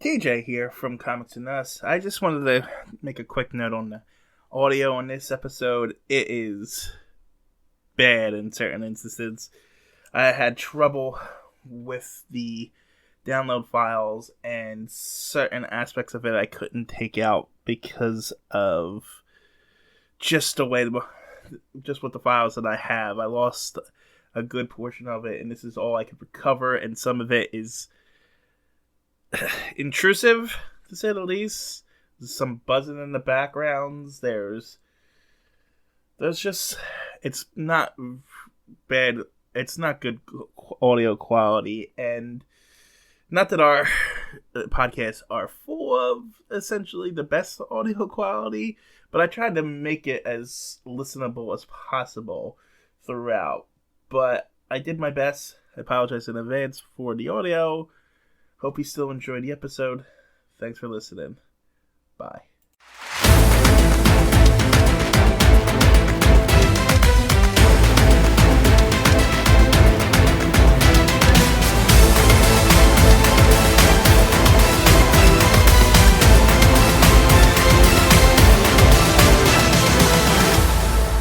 TJ here from Comics and Us. I just wanted to make a quick note on the audio on this episode. It is bad in certain instances. I had trouble with the download files, and certain aspects of it I couldn't take out because of just with the files that I have. I lost a good portion of it, and this is all I could recover, and some of it is intrusive, to say the least. There's some buzzing in the backgrounds. There's just, it's not bad. It's not good audio quality, and not that our podcasts are full of essentially the best audio quality, but I tried to make it as listenable as possible throughout. But I did my best. I apologize in advance for the audio. Hope you still enjoy the episode. Thanks for listening. Bye.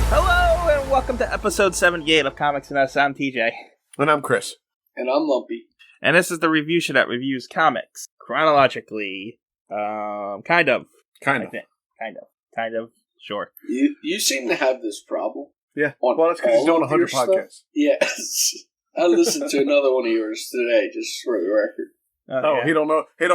Hello, and welcome to episode 78 of Comics and Us. I'm TJ. And I'm Chris. And I'm Lumpy. And this is the review show that reviews comics chronologically. Kind of. Sure. You seem to have this problem. Yeah. Well, that's because he's doing 100 podcasts. Yes. I listened to another one of yours today, just for the record. Yeah. He don't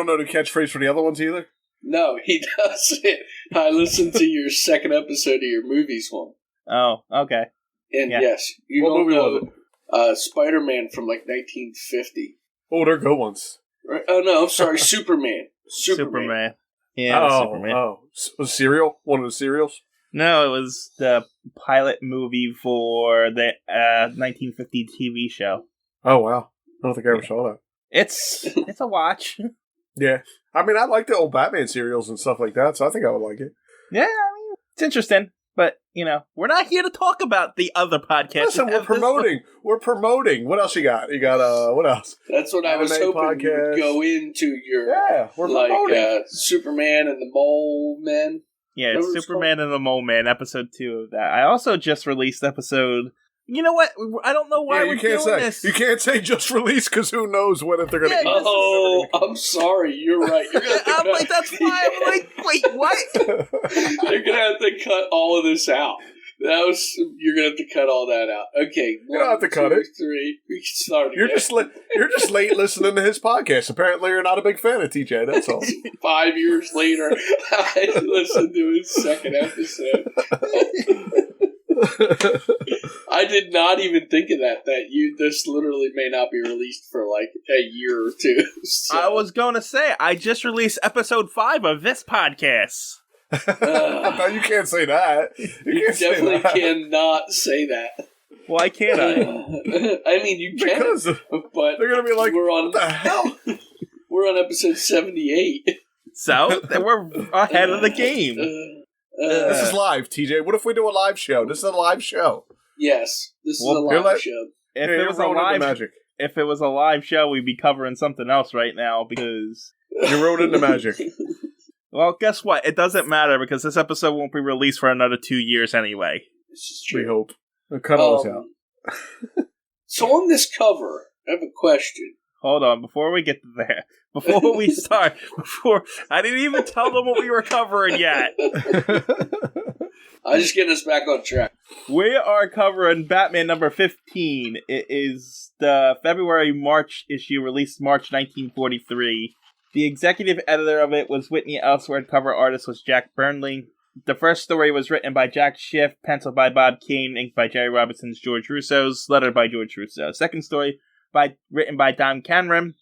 know the catchphrase for the other ones either? No, he doesn't. I listened to your second episode of your movies one. Oh, okay. And yes, you what don't movie know was it? Spider-Man from like 1950. Oh, they're good ones. Right? Oh, no, I'm sorry, Superman. Superman. Yeah, Superman. Oh, was Serial? One of the serials? No, it was the pilot movie for the 1950 TV show. Oh, wow. I don't think I ever saw that. It's a watch. Yeah. I mean, I like the old Batman serials and stuff like that, so I think I would like it. Yeah, I mean, it's interesting. But, we're not here to talk about the other podcasts. Listen, we're promoting. We're promoting. What else you got? You got, what else? That's what I was hoping you would go into your, we're promoting. Superman and the Mole Men. Yeah, it's Superman and the Mole Man, episode 2 of that. I also just released episode... You know what? I don't know why we're doing this. You can't say just release, because who knows what if they're going to... Oh, I'm sorry. You're right. You're gonna I'm like, that's why I'm like, wait, what? You're going to have to cut all of this out. You're going to have to cut all that out. Okay. You don't have to cut it. 3. We can start again. You're just late listening to his podcast. Apparently, you're not a big fan of TJ. That's all. 5 years later, I listened to his second episode. I did not even think of that this literally may not be released for like a year or two. So. I was going to say, I just released episode 5 of this podcast. No, you can't say that. You definitely cannot say that. Why can't I? I mean, you can, because but they're going to be like, what the hell? We're on episode 78. So, we're ahead of the game. This is live, TJ. What if we do a live show? This is a live show. Yes, this is a live show. If it was a live show, we'd be covering something else right now because you're ruining the magic. Well, guess what? It doesn't matter because this episode won't be released for another 2 years anyway. This is true. We hope. They'll cut all this out. So on this cover, I have a question. Hold on, before we get to there, before we start, I didn't even tell them what we were covering yet. I'm just getting us back on track. We are covering Batman number 15. It is the February-March issue, released March 1943. The executive editor of it was Whitney Ellsworth. Cover artist was Jack Burnley. The first story was written by Jack Schiff, penciled by Bob Kane, inked by Jerry Robinson's George Russo's, lettered by George Russo. Second story, written by Don Cameron,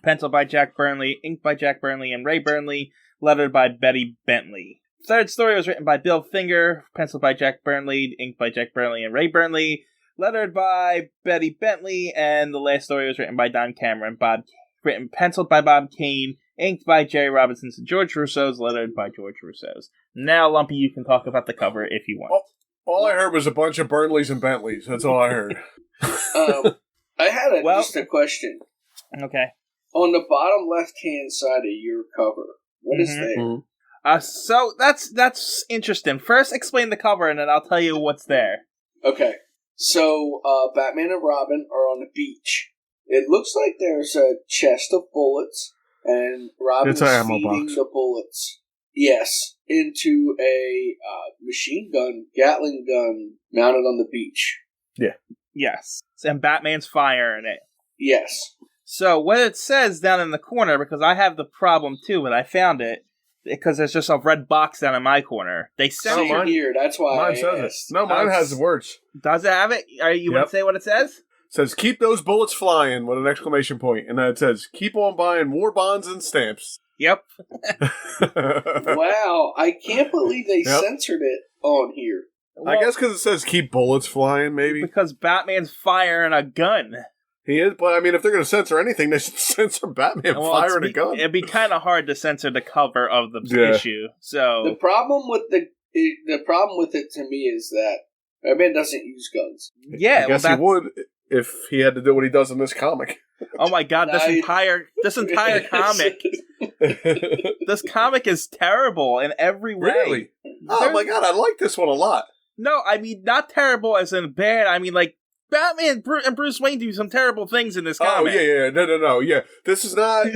penciled by Jack Burnley, inked by Jack Burnley and Ray Burnley, lettered by Betty Bentley. Third story was written by Bill Finger, penciled by Jack Burnley, inked by Jack Burnley and Ray Burnley, lettered by Betty Bentley, and the last story was written by Don Cameron, penciled by Bob Kane, inked by Jerry Robinson's and George Russo's, lettered by George Russo's. Now, Lumpy, you can talk about the cover if you want. All I heard was a bunch of Burnleys and Bentleys. That's all I heard. I had just a question. Okay. On the bottom left-hand side of your cover, what is there? Mm-hmm. So that's interesting. First, explain the cover, and then I'll tell you what's there. Okay. So, Batman and Robin are on the beach. It looks like there's a chest of bullets, and Robin's feeding the bullets. Yes, into a machine gun, Gatling gun, mounted on the beach. Yeah. Yes. And Batman's firing it. Yes. So, what it says down in the corner, because I have the problem too, and I found it, because there's just a red box down in my corner. They sent it here. That's why mine says it. No, mine has the words. Does it have it? You want to say what it says? It says, keep those bullets flying, with an exclamation point. And then it says, keep on buying war bonds and stamps. Yep. Wow, I can't believe they censored it on here. Well, I guess because it says keep bullets flying, maybe. Because Batman's firing a gun. He is, but I mean, if they're going to censor anything, they should censor Batman firing a gun. It'd be kind of hard to censor the cover of the issue. So the problem with it to me is that Batman doesn't use guns. Yeah, I guess he would if he had to do what he does in this comic. Oh my god, this entire comic. This comic is terrible in every way. Really? Oh my god, I like this one a lot. No, I mean not terrible as in bad. I mean like Batman and Bruce Wayne do some terrible things in this comic. Oh, yeah. No. Yeah. This is not...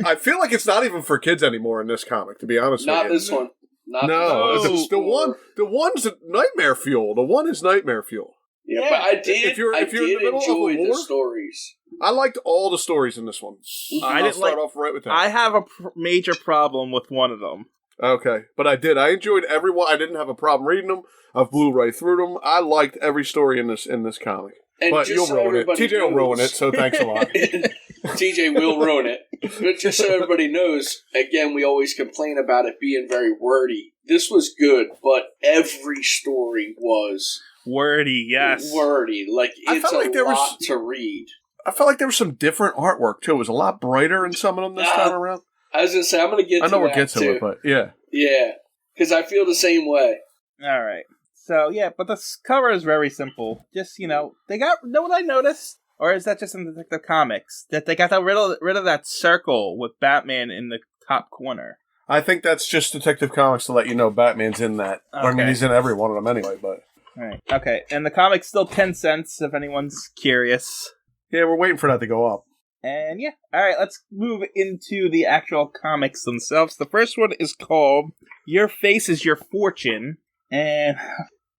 I feel like it's not even for kids anymore in this comic, to be honest with you. Not this one. The one's nightmare fuel. The one is nightmare fuel. Yeah, but I did if you're in the middle enjoy of a war, the stories. I liked all the stories in this one. I'll start off right with that. I have a major problem with one of them. Okay, but I did. I enjoyed every one. I didn't have a problem reading them. I've blew right through them. I liked every story in this comic. And but you'll ruin it. TJ will ruin it, so thanks a lot. TJ will ruin it. But just so everybody knows, again, we always complain about it being very wordy. This was good, but every story was... wordy, yes. Wordy. Like, it's a lot to read. I felt like there was some different artwork, too. It was a lot brighter in some of them this time around. I was going to say, I'm going to get to that, I know we'll get to it, but yeah. Yeah, because I feel the same way. All right. So, yeah, but the cover is very simple. Just, they got... Know what I noticed? Or is that just in Detective Comics? That they got rid of that circle with Batman in the top corner. I think that's just Detective Comics to let you know Batman's in that. Okay. I mean, he's in every one of them anyway, but... All right. Okay, and the comic's still 10 cents if anyone's curious. Yeah, we're waiting for that to go up. And yeah, all right, let's move into the actual comics themselves. The first one is called Your Face is Your Fortune. And,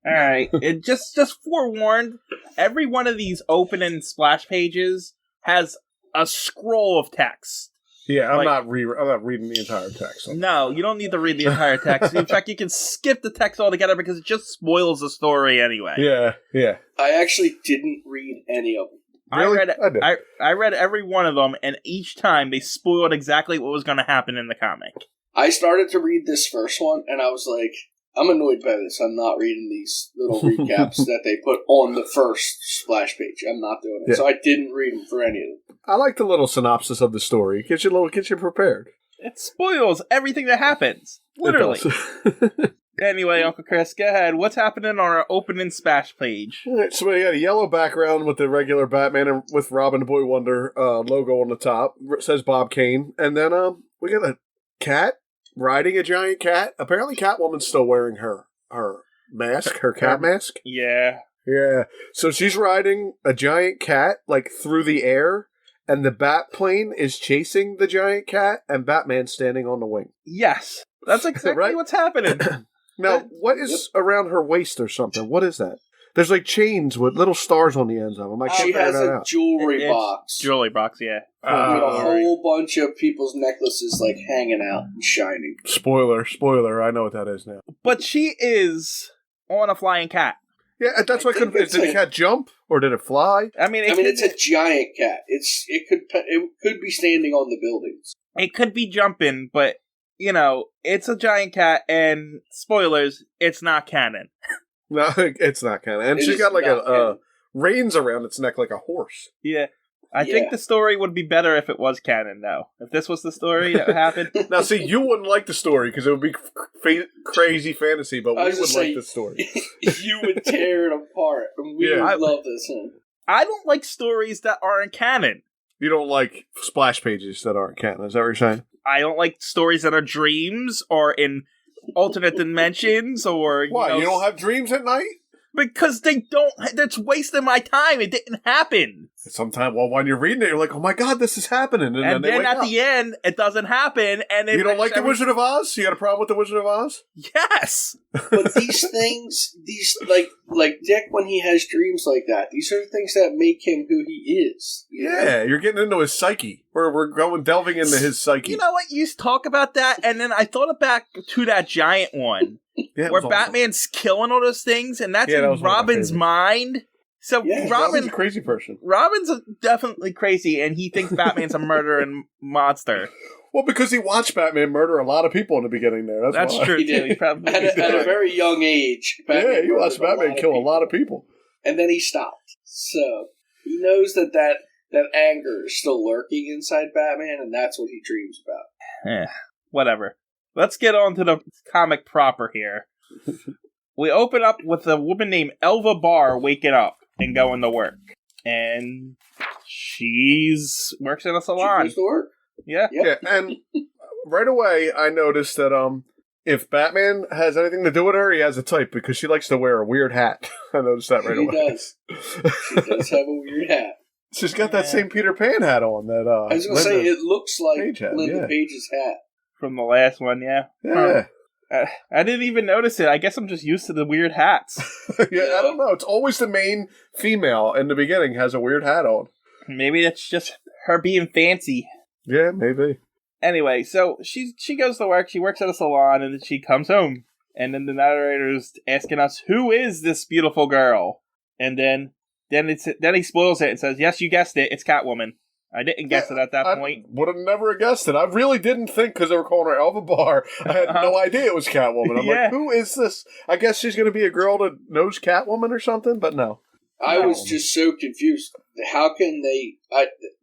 all right, it just forewarned, every one of these open and splash pages has a scroll of text. Yeah, I'm not reading the entire text. No, you don't need to read the entire text. In fact, you can skip the text altogether because it just spoils the story anyway. Yeah. I actually didn't read any of them. Really? I read every one of them, and each time they spoiled exactly what was going to happen in the comic. I started to read this first one, and I was like, I'm annoyed by this. I'm not reading these little recaps that they put on the first splash page. I'm not doing it. Yeah. So I didn't read them for any of them. I like the little synopsis of the story. Gets you prepared. It spoils everything that happens. Literally. Anyway, Uncle Chris, go ahead. What's happening on our opening splash page? All right, so we got a yellow background with the regular Batman and with Robin the Boy Wonder logo on the top. It says Bob Kane. And then we got a cat riding a giant cat. Apparently Catwoman's still wearing her mask, her cat mask. Yeah. Yeah. So she's riding a giant cat, like, through the air, and the bat plane is chasing the giant cat, and Batman's standing on the wing. Yes. That's exactly right? What's happening. Now, what is around her waist or something? What is that? There's like chains with little stars on the ends of them. She has a jewelry box. Jewelry box, yeah. With a whole bunch of people's necklaces like hanging out and shining. Spoiler. I know what that is now. But she is on a flying cat. Yeah, that's what did the cat jump or did it fly? I mean, it's a giant cat. It could be standing on the buildings. It could be jumping, but it's a giant cat, and spoilers, it's not canon. No, it's not canon. And she's got like a reins around its neck like a horse. Yeah. I think the story would be better if it was canon, though. If this was the story that happened. Now, see, you wouldn't like the story because it would be crazy fantasy, but we would like the story. You would tear it apart, and we would love this one. I don't like stories that aren't canon. You don't like splash pages that aren't canon, is that what you're saying? I don't like stories that are dreams or in alternate dimensions or... Why, you don't have dreams at night? Because they don't... That's wasting my time. It didn't happen. Sometimes, well, when you're reading it, you're like, oh my god, this is happening. And then at the end, it doesn't happen. And you don't like The Wizard of Oz? You got a problem with The Wizard of Oz? Yes! But these things, like Dick when he has dreams like that, these are the things that make him who he is. Yeah, you're getting into his psyche. We're delving into his psyche. You know what? You talk about that, and then I thought it back to that giant one. Yeah, where Batman's killing all those things, and that's in Robin's mind. So Robin's a crazy person. Robin's definitely crazy, and he thinks Batman's a murdering monster. Well, because he watched Batman murder a lot of people in the beginning there. That's true, too. He probably at a very young age. Batman he watched Batman kill a lot of people. And then he stopped. So he knows that anger is still lurking inside Batman, and that's what he dreams about. Whatever. Let's get on to the comic proper here. We open up with a woman named Elva Barr waking up and going to work. And she's works in a salon. She goes to work? Yeah. And right away I noticed that if Batman has anything to do with her, he has a type because she likes to wear a weird hat. I noticed that right away. She does. She does have a weird hat. She's got that same Peter Pan hat on that I was going to say, it looks like Linda Page's hat. From the last one, yeah. I didn't even notice it. I guess I'm just used to the weird hats. Yeah, I don't know. It's always the main female in the beginning has a weird hat on. Maybe it's just her being fancy. Yeah, maybe. Anyway, so she goes to work. She works at a salon, and then she comes home. And then the narrator's asking us, "Who is this beautiful girl?" And then he spoils it and says, "Yes, you guessed it. It's Catwoman." I didn't guess it at that point. Would have never guessed it. I really didn't think because they were calling her Elva Barr. I had no idea it was Catwoman. I'm like, who is this? I guess she's going to be a girl that knows Catwoman or something, but no. I was just so confused. How can they...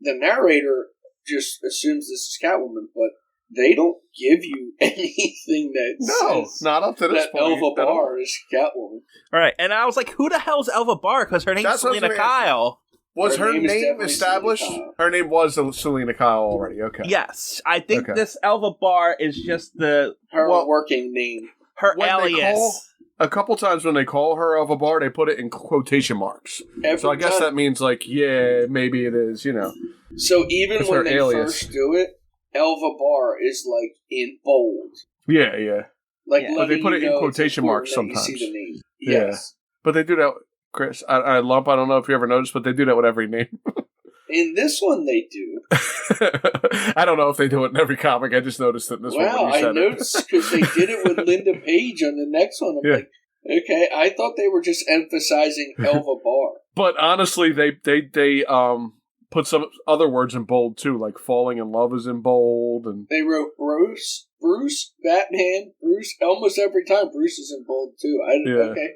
the narrator just assumes this is Catwoman, but they don't give you anything that says not up to this point. Elva Barr is Catwoman. All right, and I was like, who the hell's Elva Barr? Because her name's Selena Kyle. Was her name established? Her name was Selena Kyle already. Okay. Yes, I think this Elva Barr is just her working name. Her alias. A couple times when they call her Elva Barr, they put it in quotation marks. So I guess that means maybe it is. So even when they first do it, Elva Barr is in bold. Yeah. But they put it in quotation marks sometimes. You see the name. Yes. But they do that. Chris, Lump, I don't know if you ever noticed, but they do that with every name. In this one, they do. I don't know if they do it in every comic. I just noticed it in this one. Wow, I noticed because they did it with Linda Page on the next one. I'm like, okay, I thought they were just emphasizing Elva Barr. But honestly, they put some other words in bold too, like falling in love is in bold, and they wrote Bruce, Batman, Bruce. Almost every time Bruce is in bold too. Okay.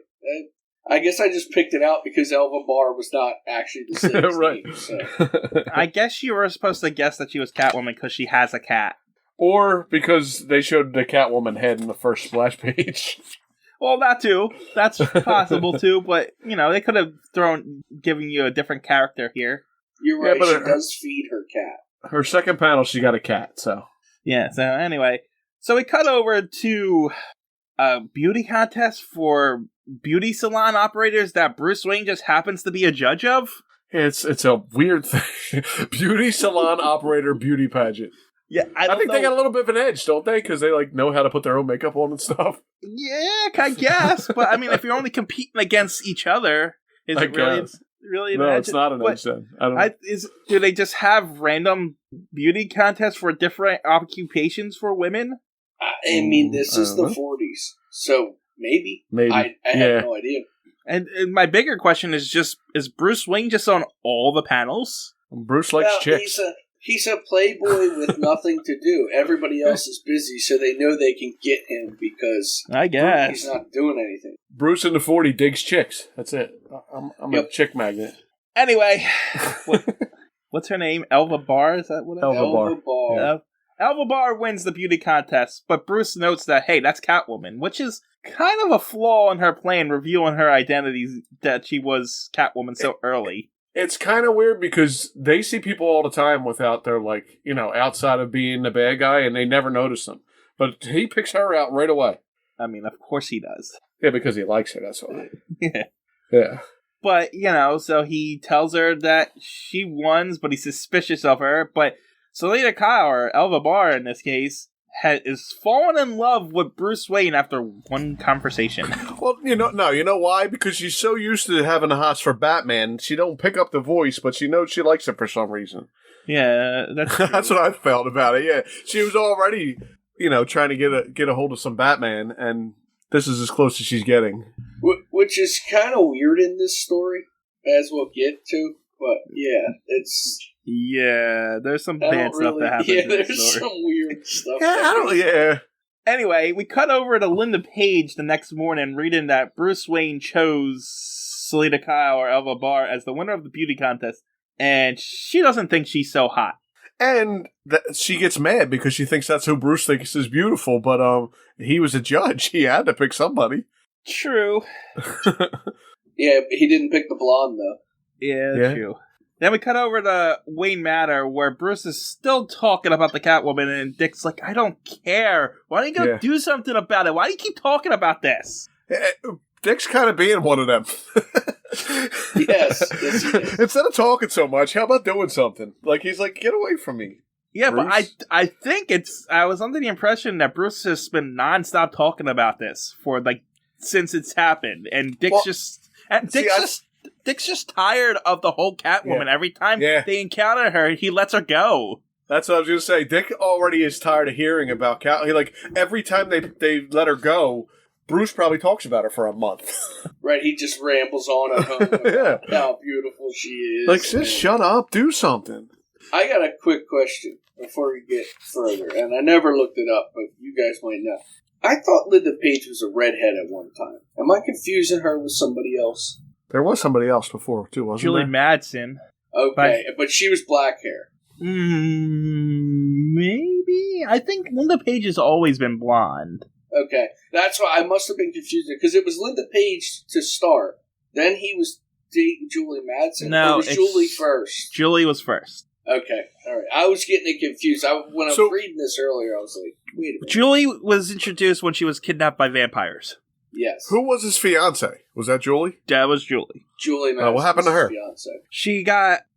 I guess I just picked it out because Elva Barr was not actually the same right. name. So. I guess you were supposed to guess that she was Catwoman because she has a cat. Or because they showed the Catwoman head in the first splash page. Well, that too. That's possible too, but, they could have given you a different character here. You're right, but she does feed her cat. Her second panel, she got a cat, so. Yeah, so anyway. So we cut over to a beauty contest for beauty salon operators that Bruce Wayne just happens to be a judge of. It's a weird thing. Beauty salon operator beauty pageant. Yeah, I think they got a little bit of an edge, don't they? Because they know how to put their own makeup on and stuff. Yeah, I guess. But I mean, if you're only competing against each other, is it really an edge? No, it's not an edge then. I don't know. Do they just have random beauty contests for different occupations for women? I mean, this is the 40s, so maybe. I have no idea. And my bigger question is Bruce Wayne just on all the panels? Bruce likes chicks. He's a playboy with nothing to do. Everybody else is busy, so they know they can get him because I guess he's not doing anything. Bruce in the 40 digs chicks. That's it. I'm a chick magnet. Anyway, what's her name? Elva Barr? Is that what it is? Elva Barr. Yeah. Elva Barr wins the beauty contest, but Bruce notes that, hey, that's Catwoman, which is kind of a flaw in her plan, revealing her identity that she was Catwoman so early. It's kind of weird because they see people all the time without their, outside of being the bad guy, and they never notice them. But he picks her out right away. I mean, of course he does. Yeah, because he likes her, that's why. Yeah. Yeah. But, so he tells her that she won, but he's suspicious of her. But Selena Kyle, or Elva Barr in this case, is fallen in love with Bruce Wayne after one conversation. Well, you know why? Because she's so used to having a hots for Batman, she don't pick up the voice, but she knows she likes it for some reason. Yeah, that's true. That's what I felt about it. Yeah, she was already, trying to get a hold of some Batman, and this is as close as she's getting. Which is kind of weird in this story, as we'll get to. But yeah, it's. Yeah, there's some bad stuff that happens. Yeah, there's some weird stuff. Yeah. Anyway, we cut over to Linda Page the next morning reading that Bruce Wayne chose Selena Kyle, or Elva Barr, as the winner of the beauty contest, and she doesn't think she's so hot. And she gets mad because she thinks that's who Bruce thinks is beautiful, but he was a judge. He had to pick somebody. True. Yeah, he didn't pick the blonde, though. Yeah, true. Then we cut over to Wayne Manor, where Bruce is still talking about the Catwoman, and Dick's like, I don't care. Why don't you go do something about it? Why do you keep talking about this? Dick's kind of being one of them. Yes. Instead of talking so much, how about doing something? Like, he's like, get away from me. Yeah, Bruce. but I think I was under the impression that Bruce has been nonstop talking about this for, since it's happened. And Dick's Dick's just tired of the whole Catwoman. Yeah. Every time they encounter her, he lets her go. That's what I was going to say. Dick already is tired of hearing about Catwoman. Every time they let her go, Bruce probably talks about her for a month. Right, he just rambles on at home about how beautiful she is. Just shut up, do something. I got a quick question before we get further, and I never looked it up, but you guys might know. I thought Linda Page was a redhead at one time. Am I confusing her with somebody else? There was somebody else before, too, wasn't Julie there? Madsen. Okay, but she was black hair. Maybe? I think Linda Page has always been blonde. Okay, that's why I must have been confused, because it was Linda Page to start. Then he was dating Julie Madsen. No, or was Julie first? Julie was first. Okay, all right. I was getting it confused. When I was reading this earlier, I was like, wait a minute. Julie was introduced when she was kidnapped by vampires. Yes. Who was his fiance? Was that Julie? That was Julie. Julie Madsen. What happened to her? Fiance.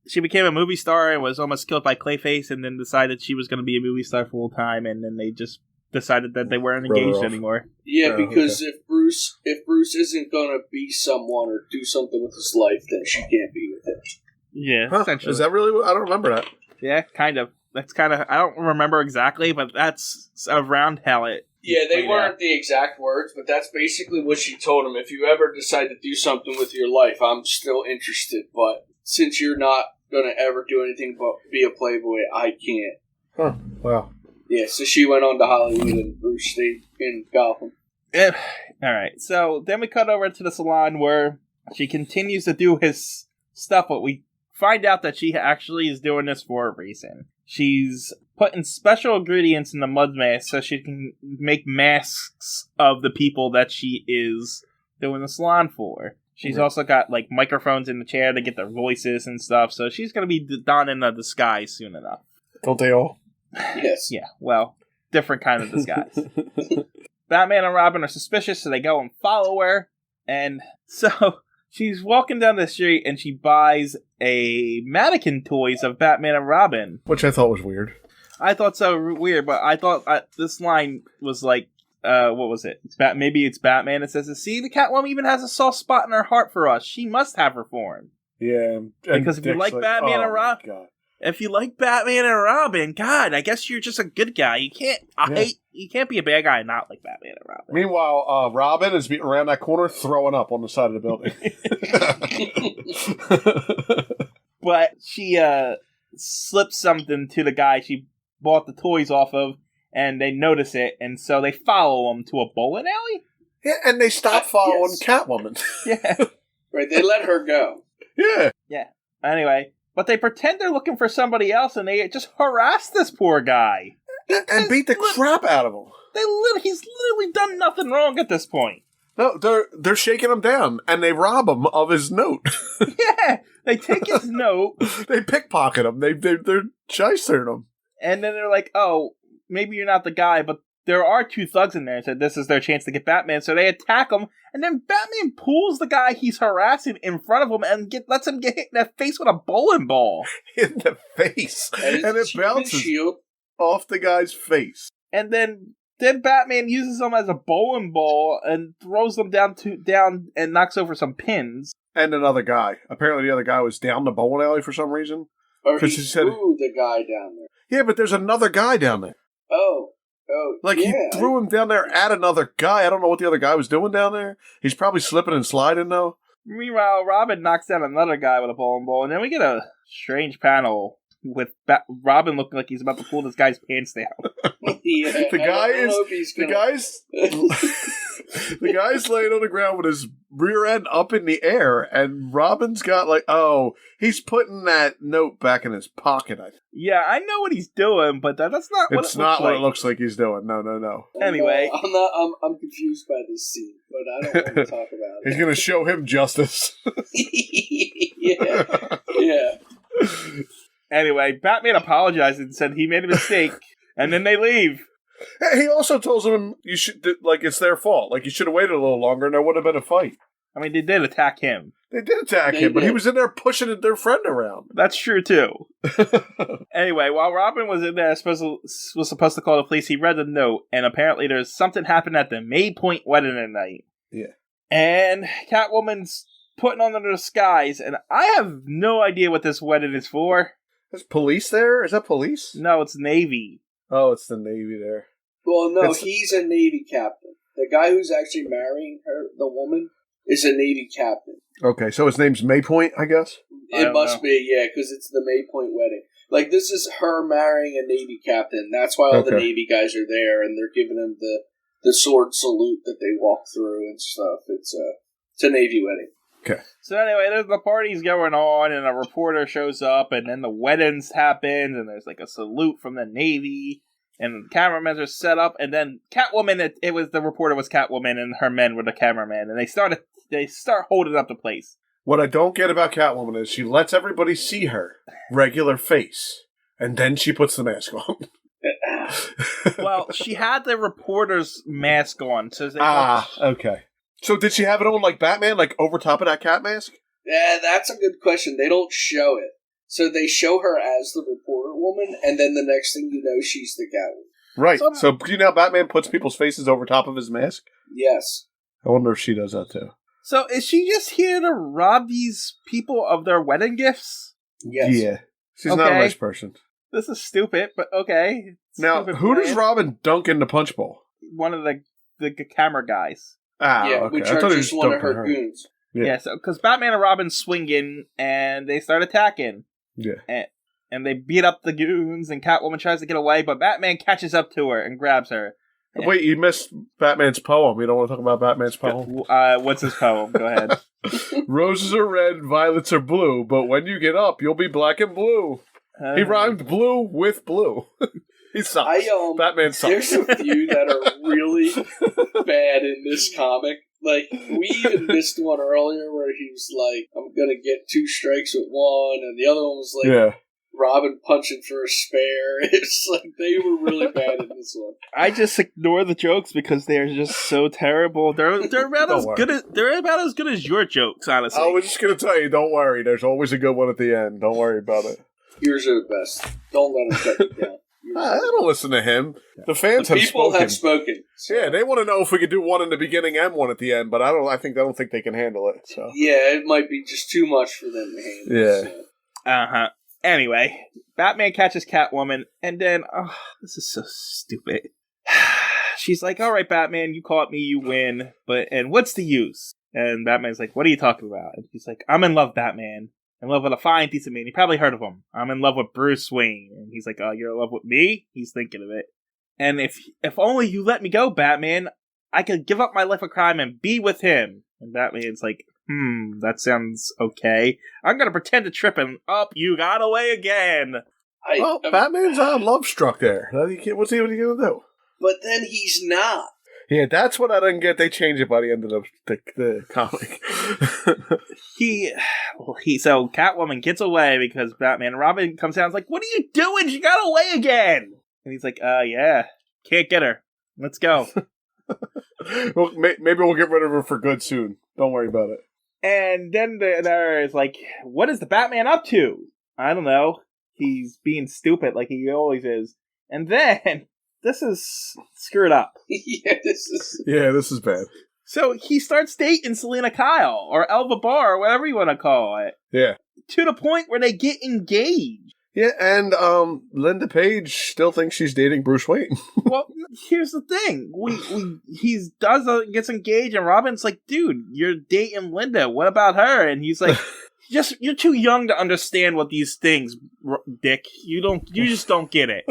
She became a movie star and was almost killed by Clayface, and then decided she was going to be a movie star full time, and then they just decided that they weren't engaged anymore. Yeah, because if Bruce isn't going to be someone or do something with his life, then she can't be with him. Yeah, essentially. Is that really? I don't remember that. Yeah, kind of. That's kind of. I don't remember exactly, but that's around how it. Yeah, they weren't the exact words, but that's basically what she told him. If you ever decide to do something with your life, I'm still interested, but since you're not going to ever do anything but be a playboy, I can't. Huh. Wow. Yeah, so she went on to Hollywood and Bruce stayed in Gotham. Alright, so then we cut over to the salon where she continues to do his stuff, but we find out that she actually is doing this for a reason. She's putting special ingredients in the mud mask so she can make masks of the people that she is doing the salon for. She's also got microphones in the chair to get their voices and stuff, so she's going to be donning a disguise soon enough. Don't they all? Yes. Yeah, well, different kind of disguise. Batman and Robin are suspicious, so they go and follow her. And so she's walking down the street and she buys a mannequin toys of Batman and Robin. Which I thought was weird. I thought so weird, but I thought this line was what was it? Maybe it's Batman. It says, see, the Catwoman even has a soft spot in her heart for us. She must have her form. Yeah. Because if you like Batman and Robin... If you like Batman and Robin, God, I guess you're just a good guy. You can't be a bad guy and not like Batman and Robin. Meanwhile, Robin is beating around that corner, throwing up on the side of the building. But she slips something to the guy she bought the toys off of, and they notice it, and so they follow him to a bowling alley? Yeah, and they stop following Catwoman. Yeah. Right, they let her go. Yeah. Yeah. Anyway... But they pretend they're looking for somebody else, and they just harass this poor guy. And beat the crap out of him. He's literally done nothing wrong at this point. No, they're shaking him down, and they rob him of his note. Yeah, they take his note. They pickpocket him. They're shystering him. And then they're like, oh, maybe you're not the guy, but there are 2 thugs in there and said this is their chance to get Batman. So they attack him, and then Batman pulls the guy he's harassing in front of him and lets him get hit in the face with a bowling ball. In the face. And it bounces off the guy's face. And then Batman uses them as a bowling ball and throws them down and knocks over some pins. And another guy. Apparently the other guy was down the bowling alley for some reason. Or he threw the guy down there. Yeah, but there's another guy down there. Oh, he threw him down there at another guy. I don't know what the other guy was doing down there. He's probably slipping and sliding, though. Meanwhile, Robin knocks down another guy with a bowling ball, and then we get a strange panel with Robin looking like he's about to pull this guy's pants down. Yeah, the guy's laying on the ground with his rear end up in the air, and Robin's got he's putting that note back in his pocket. I think. Yeah, I know what he's doing, but that's not what it's not what it looks like he's doing. No. Anyway, I'm confused by this scene, but I don't want to talk about it. He's gonna show him justice. Yeah. Anyway, Batman apologized and said he made a mistake, and then they leave. He also tells them it's their fault. You should have waited a little longer, and there would have been a fight. I mean, they did attack him. They did attack him, but he was in there pushing their friend around. That's true, too. Anyway, while Robin was in there, was supposed to call the police, he read the note, and apparently there's something happened at the May Point wedding tonight. Yeah. And Catwoman's putting on the disguise, and I have no idea what this wedding is for. Is police there? Is that police? No, it's Navy. Oh, it's the Navy there. Well, no, he's a Navy captain. The guy who's actually marrying her, the woman, is a Navy captain. Okay, so his name's Maypoint, I guess? It must be, yeah, because it's the Maypoint wedding. This is her marrying a Navy captain. That's why all the Navy guys are there, and they're giving him the sword salute that they walk through and stuff. It's a Navy wedding. Okay. So anyway, the party's going on, and a reporter shows up, and then the weddings happen, and there's a salute from the Navy, and the cameramen are set up, and then Catwoman, the reporter was Catwoman, and her men were the cameraman, and they start holding up the place. What I don't get about Catwoman is she lets everybody see her regular face, and then she puts the mask on. Well, she had the reporter's mask on, so okay. So did she have it on like Batman, over top of that cat mask? Yeah, that's a good question. They don't show it. So they show her as the reporter woman, and then the next thing you know, she's the Catwoman. Right. So you know Batman puts people's faces over top of his mask? Yes. I wonder if she does that too. So is she just here to rob these people of their wedding gifts? Yes. Yeah. She's not a nice person. This is stupid, but okay. Now, who does Robin dunk in the punch bowl? One of the camera guys. Okay. Which are just one of her goons. Yeah, so because Batman and Robin swing in, and they start attacking. Yeah. And they beat up the goons, and Catwoman tries to get away, but Batman catches up to her and grabs her. Wait, you missed Batman's poem. You don't want to talk about Batman's poem? What's his poem? Go ahead. Roses are red, violets are blue, but when you get up, you'll be black and blue. He rhymed blue with blue. He sucks. Batman sucks. There's a few that are really bad in this comic. We even missed one earlier where he was like, I'm going to get 2 strikes with one, and the other one was Robin punching for a spare. It's they were really bad in this one. I just ignore the jokes because they're just so terrible. They're about as good as your jokes, honestly. I was just going to tell you, don't worry. There's always a good one at the end. Don't worry about it. Yours are the best. Don't let them cut you down. I don't listen to him. The fans have spoken. People have spoken. So. Yeah, they want to know if we could do one in the beginning and one at the end, but I don't think they can handle it. So yeah, it might be just too much for them to handle. Yeah. So. Anyway, Batman catches Catwoman, and then this is so stupid. She's like, "All right, Batman, you caught me, you win, and what's the use?" And Batman's like, "What are you talking about?" And he's like, "I'm in love, Batman. In love with a fine, decent man. You probably heard of him. I'm in love with Bruce Wayne." And he's like, "Oh, you're in love with me?" He's thinking of it. "And if only you let me go, Batman, I could give up my life of crime and be with him." And Batman's like, that sounds okay. I'm gonna pretend to trip and you got away again. Batman's love struck there. What's he gonna do? But then he's not. Yeah, that's what I didn't get. They change it by the end of the comic. So Catwoman gets away because Batman and Robin comes down and is like, what are you doing? She got away again. And he's like, yeah, can't get her. Let's go. Well, maybe we'll get rid of her for good soon. Don't worry about it. And then there is like, what is the Batman up to? I don't know. He's being stupid like he always is. And then, this is screwed up. This is bad. So he starts dating Selena Kyle, or Elva Barr, or whatever you want to call it. Yeah. To the point where they get engaged. Yeah, and Linda Page still thinks she's dating Bruce Wayne. Well, here's the thing: he gets engaged, and Robin's like, "Dude, you're dating Linda. What about her?" And he's like, "You're too young to understand what these things, Dick. You just don't get it."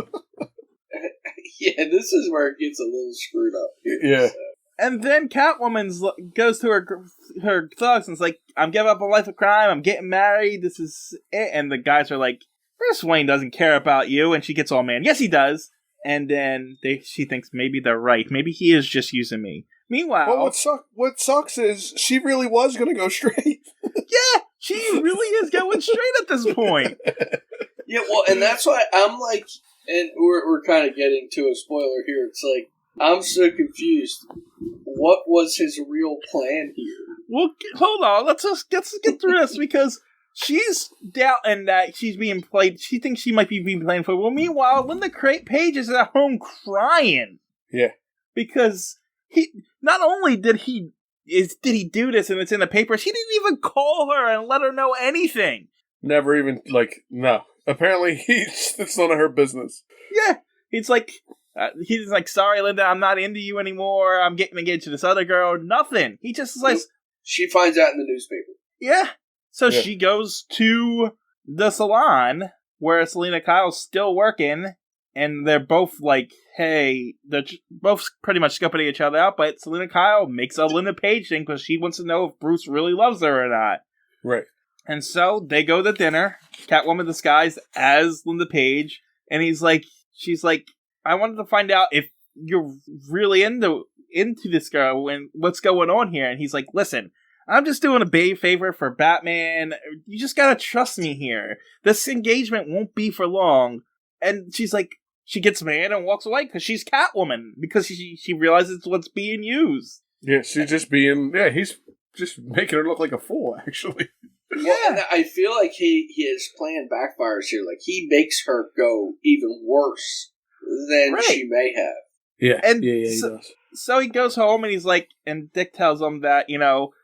Yeah, this is where it gets a little screwed up here. Yeah. So. And then Catwoman goes to her thugs and is like, "I'm giving up a life of crime. I'm getting married. This is it." And the guys are like, Bruce Wayne doesn't care about you, and she gets all mad. Yes, he does. And then she thinks maybe they're right. Maybe he is just using me. Meanwhile, well, what sucks is she really was going to go straight. Yeah, she really is going straight at this point. Yeah, well, and that's why I'm like, and we're kind of getting to a spoiler here. It's like, I'm so confused. What was his real plan here? Well, hold on. Let's get through this because she's doubting that she's being played. She thinks she might be being played for. Well, meanwhile, Linda Page is at home crying. Yeah, because he not only did he do this and it's in the paper, she didn't even call her and let her know anything. Never even no. Apparently, it's none of her business. Yeah, he's like, sorry, Linda, I'm not into you anymore. I'm getting engaged to this other girl. Nothing. He just is like, she finds out in the newspaper. Yeah. So she goes to the salon where Selena Kyle's still working, and they're both like, hey, they're both pretty much scoping each other out, but Selena Kyle makes a Linda Page thing because she wants to know if Bruce really loves her or not. Right. And so they go to dinner, Catwoman disguised as Linda Page, and she's like, I wanted to find out if you're really into this girl and what's going on here. And he's like, listen, I'm just doing a favor for Batman. You just gotta trust me here. This engagement won't be for long. And she's like, she gets mad and walks away because she's Catwoman. Because she realizes what's being used. Yeah, she's just he's just making her look like a fool, actually. Well, and I feel like his plan backfires here. Like, he makes her go even worse than she may have. Yeah, and he does. So he goes home and he's like, and Dick tells him that,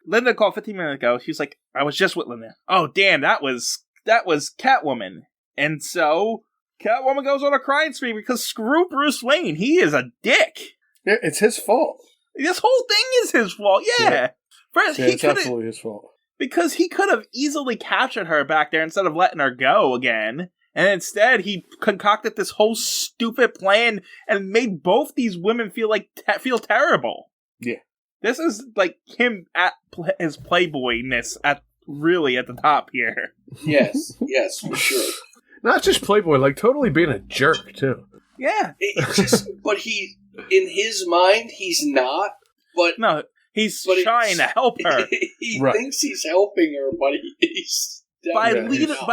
Linda called 15 minutes ago. She's like, I was just with Linda. Oh, damn, that was Catwoman. And so Catwoman goes on a crying spree because screw Bruce Wayne. He is a dick. Yeah, it's his fault. This whole thing is his fault. Yeah. First, it's absolutely his fault. Because he could have easily captured her back there instead of letting her go again. And instead, he concocted this whole stupid plan and made both these women feel terrible. Yeah. This is like him at his playboyness at the top here. Yes, for sure. Not just playboy, totally being a jerk too. Yeah. But he, in his mind, he's not. But no, he's trying to help her. He thinks he's helping her, but he's by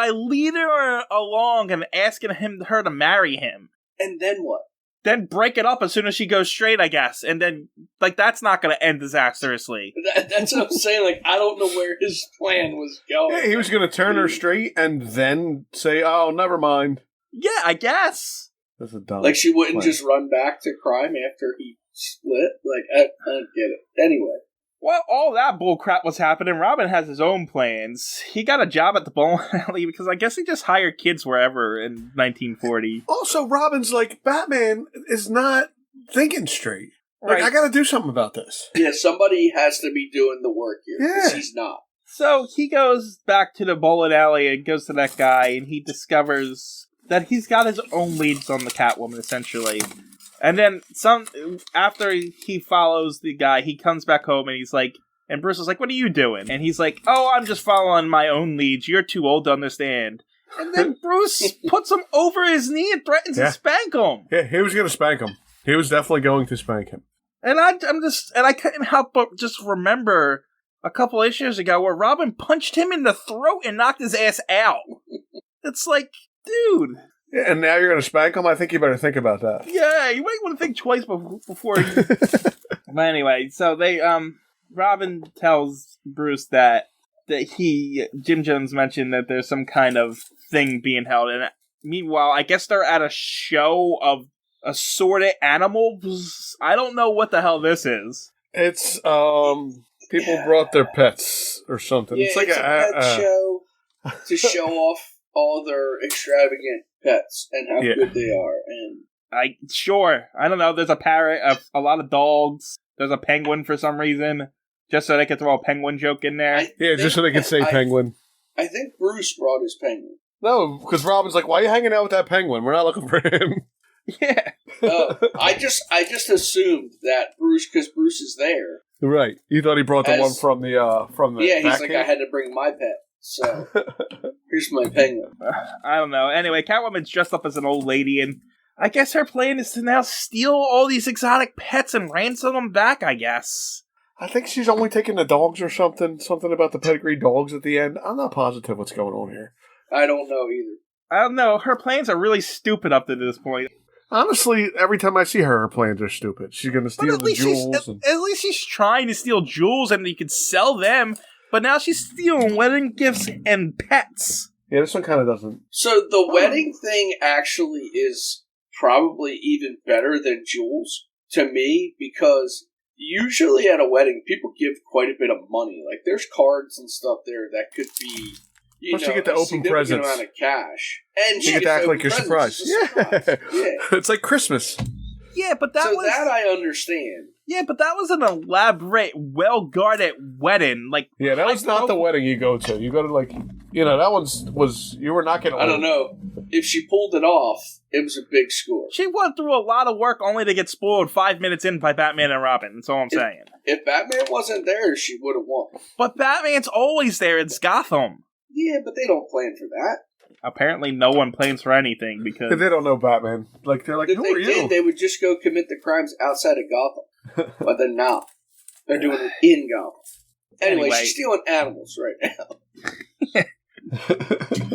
leading her along and asking her to marry him. And then what? Then break it up as soon as she goes straight, I guess. And then, that's not going to end disastrously. That's what I'm saying. I don't know where his plan was going. Yeah, he was going to turn her straight and then say, oh, never mind. Yeah, I guess. That's a dumb she wouldn't plan. just run back to crime after he split? I don't get it. Anyway. Well, all that bullcrap was happening. Robin has his own plans. He got a job at the bowling alley because I guess he just hired kids wherever in 1940. Also, Robin's like, Batman is not thinking straight. Right. I gotta do something about this. Yeah, somebody has to be doing the work here. Yeah. He's not. So he goes back to the bowling alley and goes to that guy, and he discovers that he's got his own leads on the Catwoman, essentially. And then after he follows the guy, he comes back home and he's like, and Bruce is like, what are you doing? And he's like, oh, I'm just following my own leads. You're too old to understand. And then Bruce puts him over his knee and threatens to spank him. Yeah, he was going to spank him. He was definitely going to spank him. And I couldn't help but just remember a couple issues ago where Robin punched him in the throat and knocked his ass out. It's like, dude. Yeah, and now you're going to spank him? I think you better think about that. Yeah, you might want to think twice before you... But anyway, so they, Robin tells Bruce that Jim Jones mentioned that there's some kind of thing being held, and meanwhile, I guess they're at a show of assorted animals. I don't know what the hell this is. It's, people brought their pets or something. Yeah, it's like a pet show to show off all their extravagant pets and how good they are. And I don't know. There's a parrot, a lot of dogs. There's a penguin for some reason, just so they could throw a penguin joke in there. Just so they could say penguin. I think Bruce brought his penguin. No, because Robin's like, "Why are you hanging out with that penguin? We're not looking for him." Yeah. I just assumed that because Bruce is there. Right. You thought he brought the one from the Yeah, he's like, I had to bring my pet, so here's my penguin. I don't know. Anyway, Catwoman's dressed up as an old lady, and I guess her plan is to now steal all these exotic pets and ransom them back, I guess. I think she's only taking the dogs or something. Something about the pedigree dogs at the end. I'm not positive what's going on here. I don't know either. I don't know. Her plans are really stupid up to this point. Honestly, every time I see her plans are stupid. She's going to steal the jewels. At least she's trying to steal jewels and you can sell them, but now she's stealing wedding gifts and pets. Yeah, this one kind of doesn't. So the wedding thing actually is probably even better than jewels to me, because usually at a wedding, people give quite a bit of money. Like, there's cards and stuff there that could be, you get to open presents. Amount of cash. And you get to act like you're surprised. Yeah. It's like Christmas. Yeah, but that I understand. Yeah, but that was an elaborate, well-guarded wedding. Like, yeah, that was not the wedding you go to. You go to, like, that was you were not going to... I don't know. If she pulled it off, it was a big score. She went through a lot of work only to get spoiled 5 minutes in by Batman and Robin. That's all I'm saying. If Batman wasn't there, she would have won. But Batman's always there. It's Gotham. Yeah, but they don't plan for that. Apparently, no one plans for anything because they don't know Batman. Like, they're like, if who they are you? did, they would just go commit the crimes outside of Gotham. But they're not. They're doing it in Gotham. Anyway, she's stealing animals right now.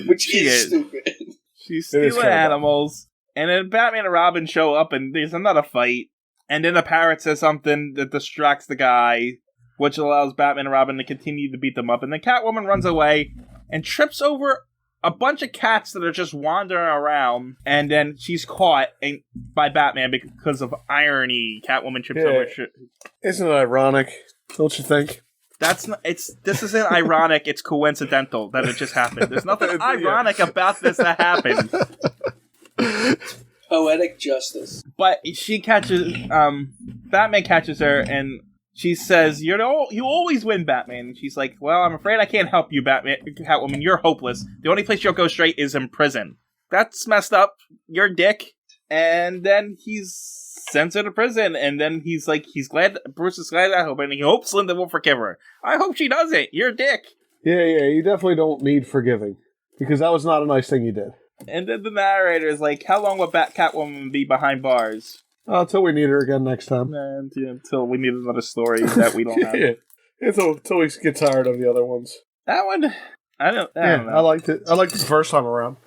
Which is stupid. She's stealing animals. And then Batman and Robin show up and there's another fight. And then the parrot says something that distracts the guy, which allows Batman and Robin to continue to beat them up. And then Catwoman runs away and trips over a bunch of cats that are just wandering around, and then she's caught by Batman because of irony. Catwoman trips over. Isn't it ironic? Don't you think? This isn't ironic. It's coincidental that it just happened. There's nothing ironic about this that happened. Poetic justice. But she catches. Batman catches her and she says, you always win, Batman. And she's like, well, I'm afraid I can't help you, Catwoman. You're hopeless. The only place you'll go straight is in prison. That's messed up. You're a dick. And then he's sent her to prison. And then he's glad, Bruce is glad I hope, and he hopes Linda will forgive her. I hope she doesn't. You're a dick. Yeah, you definitely don't need forgiving. Because that was not a nice thing you did. And then the narrator is like, how long will Catwoman be behind bars? Until we need her again next time. Until we need another story that we don't have. Yeah. Until we get tired of the other ones. That one, I don't know. I liked it. I liked it the first time around.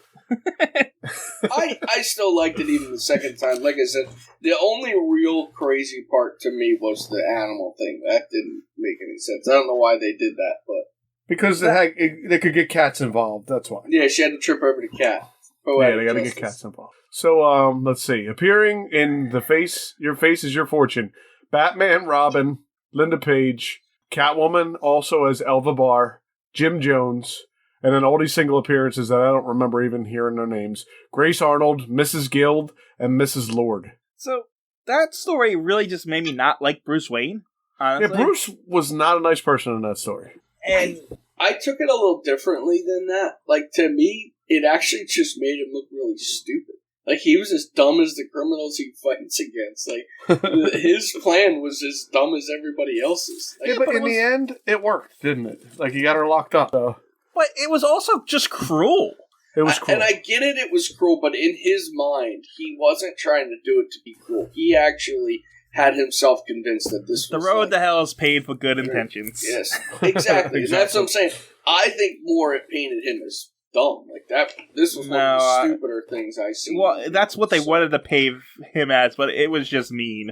I still liked it even the second time. Like I said, the only real crazy part to me was the animal thing. That didn't make any sense. I don't know why they did that, but... Because they could get cats involved, that's why. Yeah, she had to trip over the cat. Yeah, they gotta get cats involved. So, let's see. Appearing in Your Face is Your Fortune, Batman, Robin, Linda Page, Catwoman, also as Elva Barr, Jim Jones, and then all these single appearances that I don't remember even hearing their names. Grace Arnold, Mrs. Guild, and Mrs. Lord. So, that story really just made me not like Bruce Wayne, honestly. Yeah, Bruce was not a nice person in that story. And I took it a little differently than that. Like, to me, it actually just made him look really stupid. Like, he was as dumb as the criminals he fights against. Like, his plan was as dumb as everybody else's. Like, yeah, but in the end, it worked, didn't it? Like, he got her locked up, though. But it was also just cruel. It was cruel. And I get it was cruel, but in his mind, he wasn't trying to do it to be cruel. He actually had himself convinced that this was the road to hell is paved with good intentions. Yes, exactly. And that's what I'm saying. I think more it painted him as dumb. Like that. This was one of the stupider things I see. Well, that's what they wanted to pave him as, but it was just mean.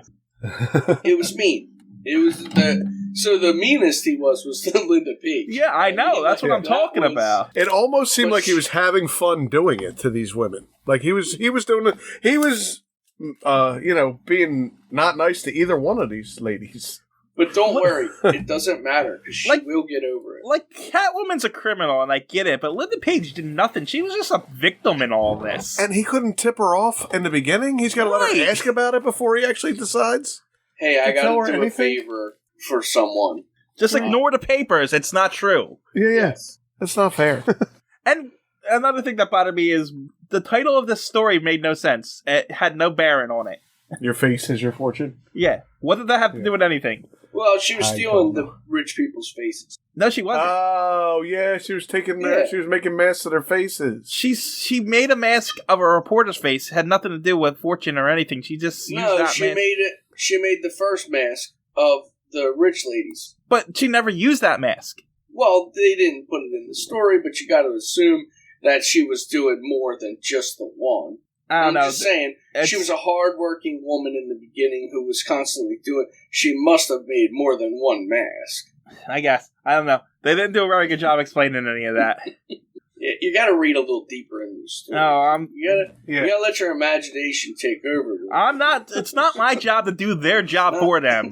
It was mean. It was the meanest he was the Linda Page. Yeah, I know. That's what I'm talking about. It almost seemed like he was having fun doing it to these women. Like he was doing it. He was, being not nice to either one of these ladies. But don't worry, it doesn't matter because she will get over it. Like Catwoman's a criminal, and I get it, but Linda Page did nothing. She was just a victim in all this. And he couldn't tip her off in the beginning. He's got to let her ask about it before he actually decides. Hey, I got to do a favor for someone. Just ignore the papers. It's not true. Yeah. Yes. That's not fair. And another thing that bothered me is the title of this story made no sense. It had no bearing on it. Your face is your fortune? Yeah. What did that have to do with anything? Well, she was stealing the rich people's faces. No, she wasn't. Oh, yeah, she was she was making masks of their faces. She made a mask of a reporter's face. It had nothing to do with fortune or anything. She just used that mask. She made the first mask of the rich ladies. But she never used that mask. Well, they didn't put it in the story, but you got to assume that she was doing more than just the one. I'm just saying, she was a hard-working woman in the beginning who was constantly doing. She must have made more than one mask. I guess. I don't know. They didn't do a very good job explaining any of that. You got to read a little deeper in the story. No, you gotta let your imagination take over. I'm not. It's not my job to do their job for them.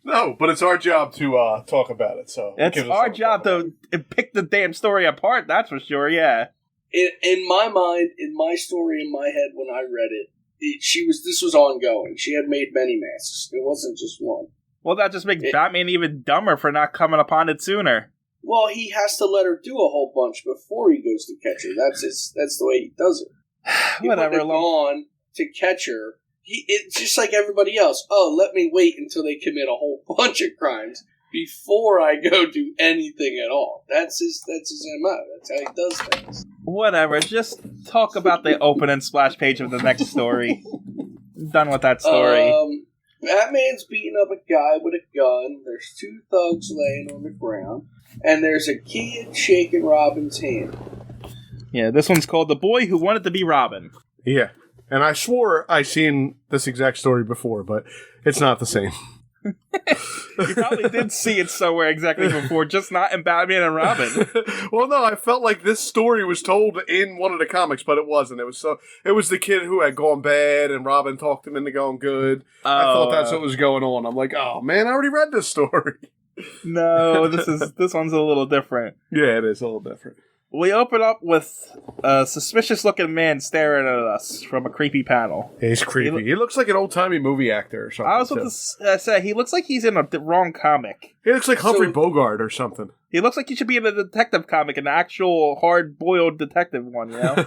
No, but it's our job to talk about it. So it's our job to pick the damn story apart. That's for sure. Yeah. In my mind, in my story, in my head, when I read it, this was ongoing. She had made many masks. It wasn't just one. Well, that just makes Batman even dumber for not coming upon it sooner. Well, he has to let her do a whole bunch before he goes to catch her. That's the way he does it. Whatever. On to catch her. It's just like everybody else. Oh, let me wait until they commit a whole bunch of crimes before I go do anything at all. That's his MO. That's how he does things. Whatever. Just talk about the opening splash page of the next story. Done with that story. Batman's beating up a guy with a gun. There's two thugs laying on the ground. And there's a kid shaking Robin's hand. Yeah, this one's called The Boy Who Wanted to Be Robin. Yeah. And I swore I seen this exact story before, but it's not the same. You probably did see it somewhere exactly before, just not in Batman and Robin. Well, no, I felt like this story was told in one of the comics, but it wasn't. It was the kid who had gone bad, and Robin talked him into going good. I thought that's what was going on. I'm like, oh man, I already read this story. No, this one's a little different. Yeah, it is a little different. We open up with a suspicious-looking man staring at us from a creepy panel. He's creepy. He looks like an old-timey movie actor or something. I was about to say, he looks like he's in the wrong comic. He looks like Humphrey Bogart or something. He looks like he should be in a detective comic, an actual hard-boiled detective one, you know?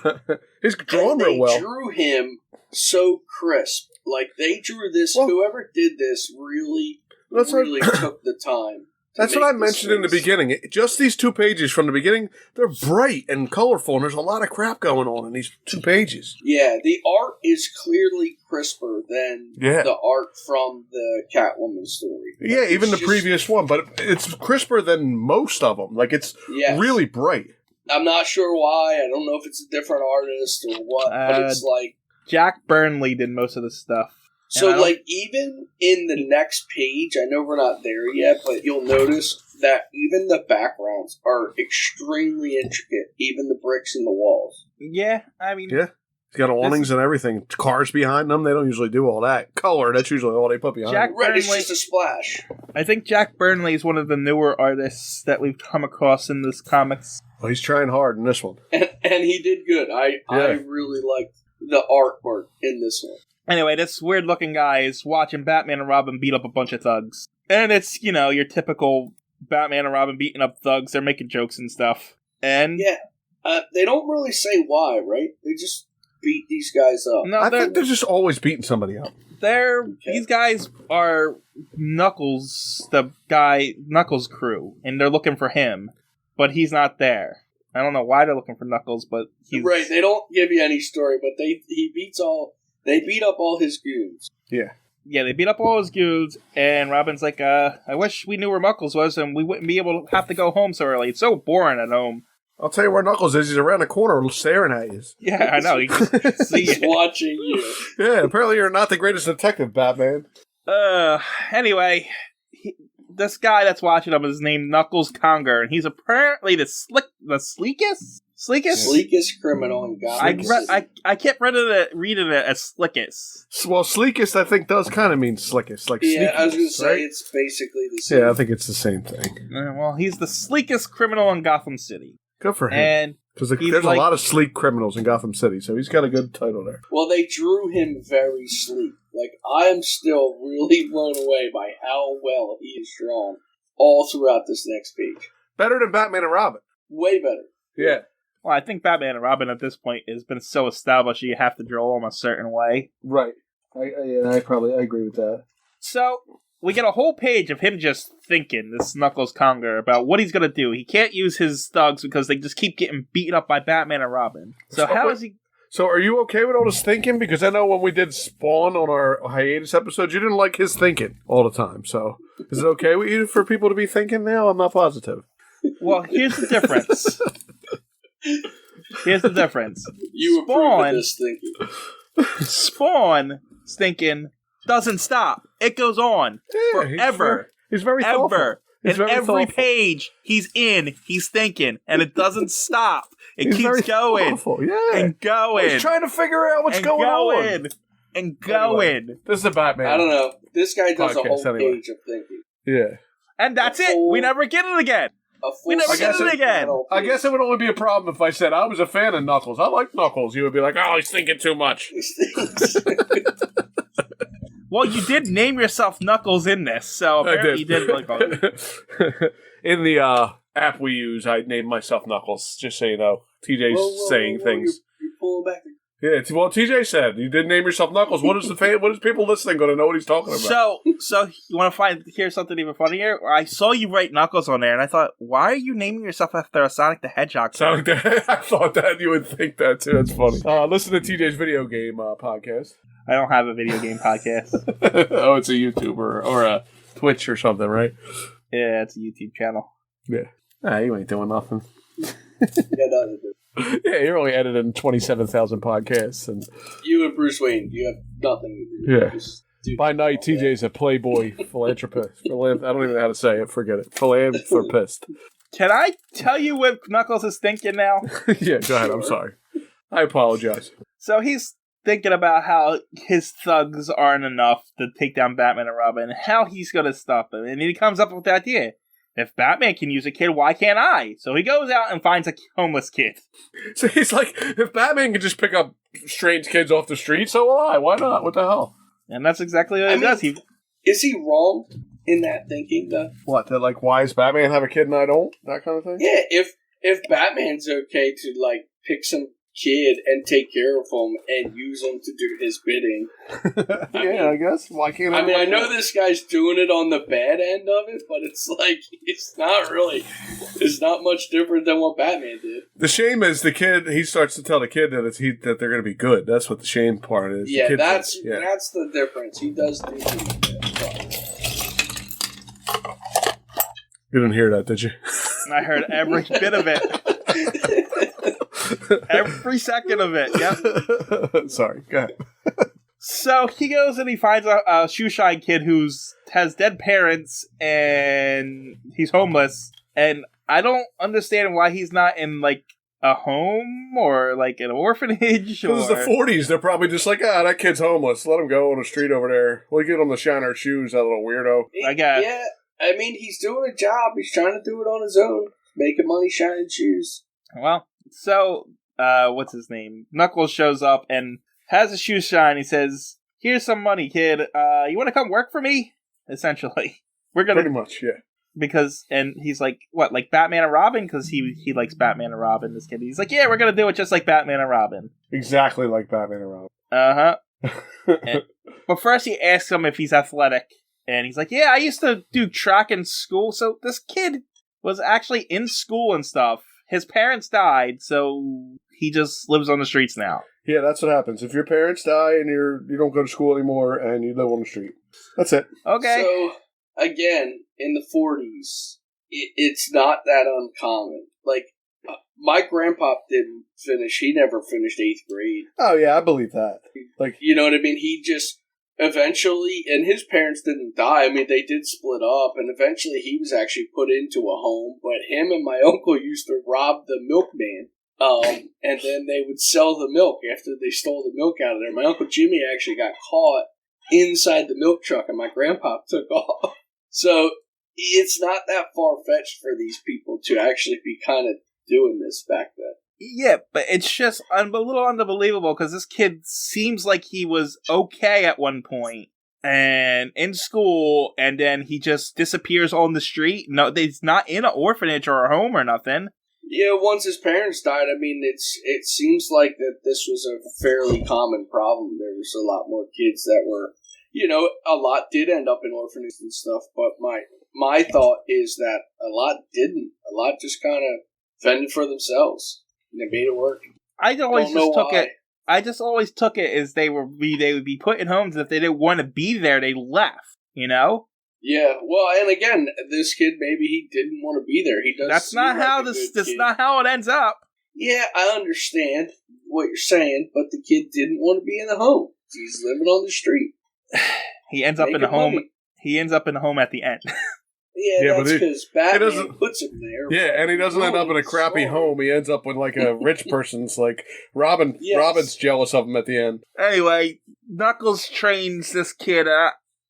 He's drawn real well. They drew him so crisp. Like, they drew this, whoever did this really took the time. That's what I mentioned in the beginning. Just these 2 pages from the beginning, they're bright and colorful, and there's a lot of crap going on in these 2 pages. Yeah, the art is clearly crisper than the art from the Catwoman story. Yeah, like, even the previous one, but it's crisper than most of them. Like, it's really bright. I'm not sure why. I don't know if it's a different artist or what, but it's like... Jack Burnley did most of the stuff. So, like, even in the next page, I know we're not there yet, but you'll notice that even the backgrounds are extremely intricate, even the bricks in the walls. Yeah, I mean... Yeah, he's got awnings and everything. Cars behind them, they don't usually do all that. Color, that's usually all they put behind them. Right, it's just a splash. I think Jack Burnley is one of the newer artists that we've come across in this comics. Well, he's trying hard in this one. And he did good. I really liked the artwork in this one. Anyway, this weird-looking guy is watching Batman and Robin beat up a bunch of thugs. And it's, your typical Batman and Robin beating up thugs. They're making jokes and stuff. And... Yeah. They don't really say why, right? They just beat these guys up. No, I think they're just always beating somebody up. These guys are Knuckles, the guy, Knuckles' crew. And they're looking for him. But he's not there. I don't know why they're looking for Knuckles, but he's... Right, they don't give you any story, but they beat up all his goons. Yeah. Yeah, they beat up all his dudes, and Robin's like, I wish we knew where Knuckles was, and we wouldn't be able to have to go home so early. It's so boring at home. I'll tell you where Knuckles is. He's around the corner staring at you. Yeah, I know. He's watching you. Yeah, apparently you're not the greatest detective, Batman. Anyway, this guy that's watching him is named Knuckles Conger, and he's apparently the sleekest criminal in Gotham. I kept reading it as slickest. Well, sleekest I think does kind of mean slickest, like yeah. sneakiest, I was going to say right? it's basically the same. Yeah, I think it's the same thing. Well, he's the sleekest criminal in Gotham City. Good for him. And because there's a lot of sleek criminals in Gotham City, so he's got a good title there. Well, they drew him very sleek. Like, I am still really blown away by how well he is drawn all throughout this next page. Better than Batman and Robin. Way better. Yeah. Well, I think Batman and Robin at this point has been so established you have to draw them a certain way. Right. I agree with that. So, we get a whole page of him just thinking, this Knuckles Conger, about what he's going to do. He can't use his thugs because they just keep getting beaten up by Batman and Robin. So how is he... So are you okay with all this thinking? Because I know when we did Spawn on our hiatus episode, you didn't like his thinking all the time. So is it okay with you for people to be thinking now? I'm not positive. Well, here's the difference. You approve of this thinking. Spawn thinking doesn't stop. It goes on forever. He's very thoughtful. And every page he's thinking, and it doesn't stop. It keeps going and going. He's trying to figure out what's going on. And going. Anyway, this is a Batman. I don't know. This guy does a whole page of thinking. Yeah. And that's it. We never get it again. I guess it would only be a problem if I said I was a fan of Knuckles. I like Knuckles. You would be like, oh, he's thinking too much. Well, you did name yourself Knuckles in this, so apparently you did like in the app we use, I named myself Knuckles, just so you know. TJ's saying things. You're pulling back. Yeah, well, TJ said you did name yourself Knuckles. What is people listening going to know what he's talking about? So you want to hear something even funnier? I saw you write Knuckles on there, and I thought, why are you naming yourself after a Sonic the Hedgehog? Sonic the Hedgehog. I thought that you would think that too. That's funny. Listen to TJ's video game podcast. I don't have a video game podcast. Oh, it's a YouTuber or a Twitch or something, right? Yeah, it's a YouTube channel. Yeah. You ain't doing nothing. Yeah, you're only editing 27,000 podcasts. And you and Bruce Wayne, you have nothing to do. Yeah. By night, TJ's a playboy philanthropist. I don't even know how to say it. Forget it. Philanthropist. Can I tell you what Knuckles is thinking now? Yeah, go ahead. I'm sorry. I apologize. So he's thinking about how his thugs aren't enough to take down Batman and Robin, and how he's going to stop them. And he comes up with the idea. If Batman can use a kid, why can't I? So he goes out and finds a homeless kid. So he's like, if Batman can just pick up strange kids off the street, so will I. Why not? What the hell? And that's exactly what he does. Is he wrong in that thinking, though? What, that, like, why does Batman have a kid and I don't? That kind of thing? Yeah, if Batman's okay to, like, pick some kid and take care of him and use him to do his bidding. I guess. Why can't I know this guy's doing it on the bad end of it, but it's like, it's not much different than what Batman did. The shame is the kid, he starts to tell the kid that they're going to be good. That's what the shame part is. Yeah, that's the difference. He does do that. You didn't hear that, did you? I heard every bit of it. Every second of it, yep. Sorry, go ahead. So he goes and he finds a shoe-shine kid who has dead parents and he's homeless. And I don't understand why he's not in, like, a home or, like, an orphanage. Because it's the 40s. They're probably just like, that kid's homeless. Let him go on the street over there. We'll get him to shine our shoes, that little weirdo. I guess. Yeah, I mean, he's doing a job. He's trying to do it on his own. Making money shining shoes. Well, so, what's his name? Knuckles shows up and has a shoe shine. He says, here's some money, kid. You want to come work for me? Essentially. We're gonna... Pretty much, yeah. Because, and he's like, what, like Batman and Robin? Because he likes Batman and Robin, this kid. He's like, yeah, we're gonna do it just like Batman and Robin. Exactly like Batman and Robin. Uh-huh. But first he asks him if he's athletic. And he's like, yeah, I used to do track in school. So this kid was actually in school and stuff. His parents died, so he just lives on the streets now. Yeah, that's what happens. If your parents die and you don't go to school anymore and you live on the street. That's it. Okay. So, again, in the 40s, it's not that uncommon. Like, my grandpa didn't finish. He never finished 8th grade. Oh, yeah, I believe that. Like, you know what I mean? He just eventually, and his parents didn't die. I mean, they did split up, and eventually he was actually put into a home. But him and my uncle used to rob the milkman, and then they would sell the milk after they stole the milk out of there. My Uncle Jimmy actually got caught inside the milk truck, and my grandpa took off. So it's not that far-fetched for these people to actually be kind of doing this back then. Yeah, but it's just a little unbelievable because this kid seems like he was okay at one point and in school, and then he just disappears on the street. No, he's not in an orphanage or a home or nothing. Yeah, once his parents died, I mean, it seems like that this was a fairly common problem. There was a lot more kids that were, a lot did end up in orphanages and stuff, but my thought is that a lot didn't. A lot just kind of fended for themselves. And they made it work. I just always took it as they would be put in homes. If they didn't want to be there, they left. Yeah. Well, and again, this kid maybe he didn't want to be there. He does. That's not how That's not how it ends up. Yeah, I understand what you're saying, but the kid didn't want to be in the home. He's living on the street. He ends up in the home. He ends up in the home at the end. Yeah, that's because Batman puts him there. Yeah, and he doesn't end up in a crappy home. He ends up with like a rich person's like Robin. Yes. Robin's jealous of him at the end. Anyway, Knuckles trains this kid,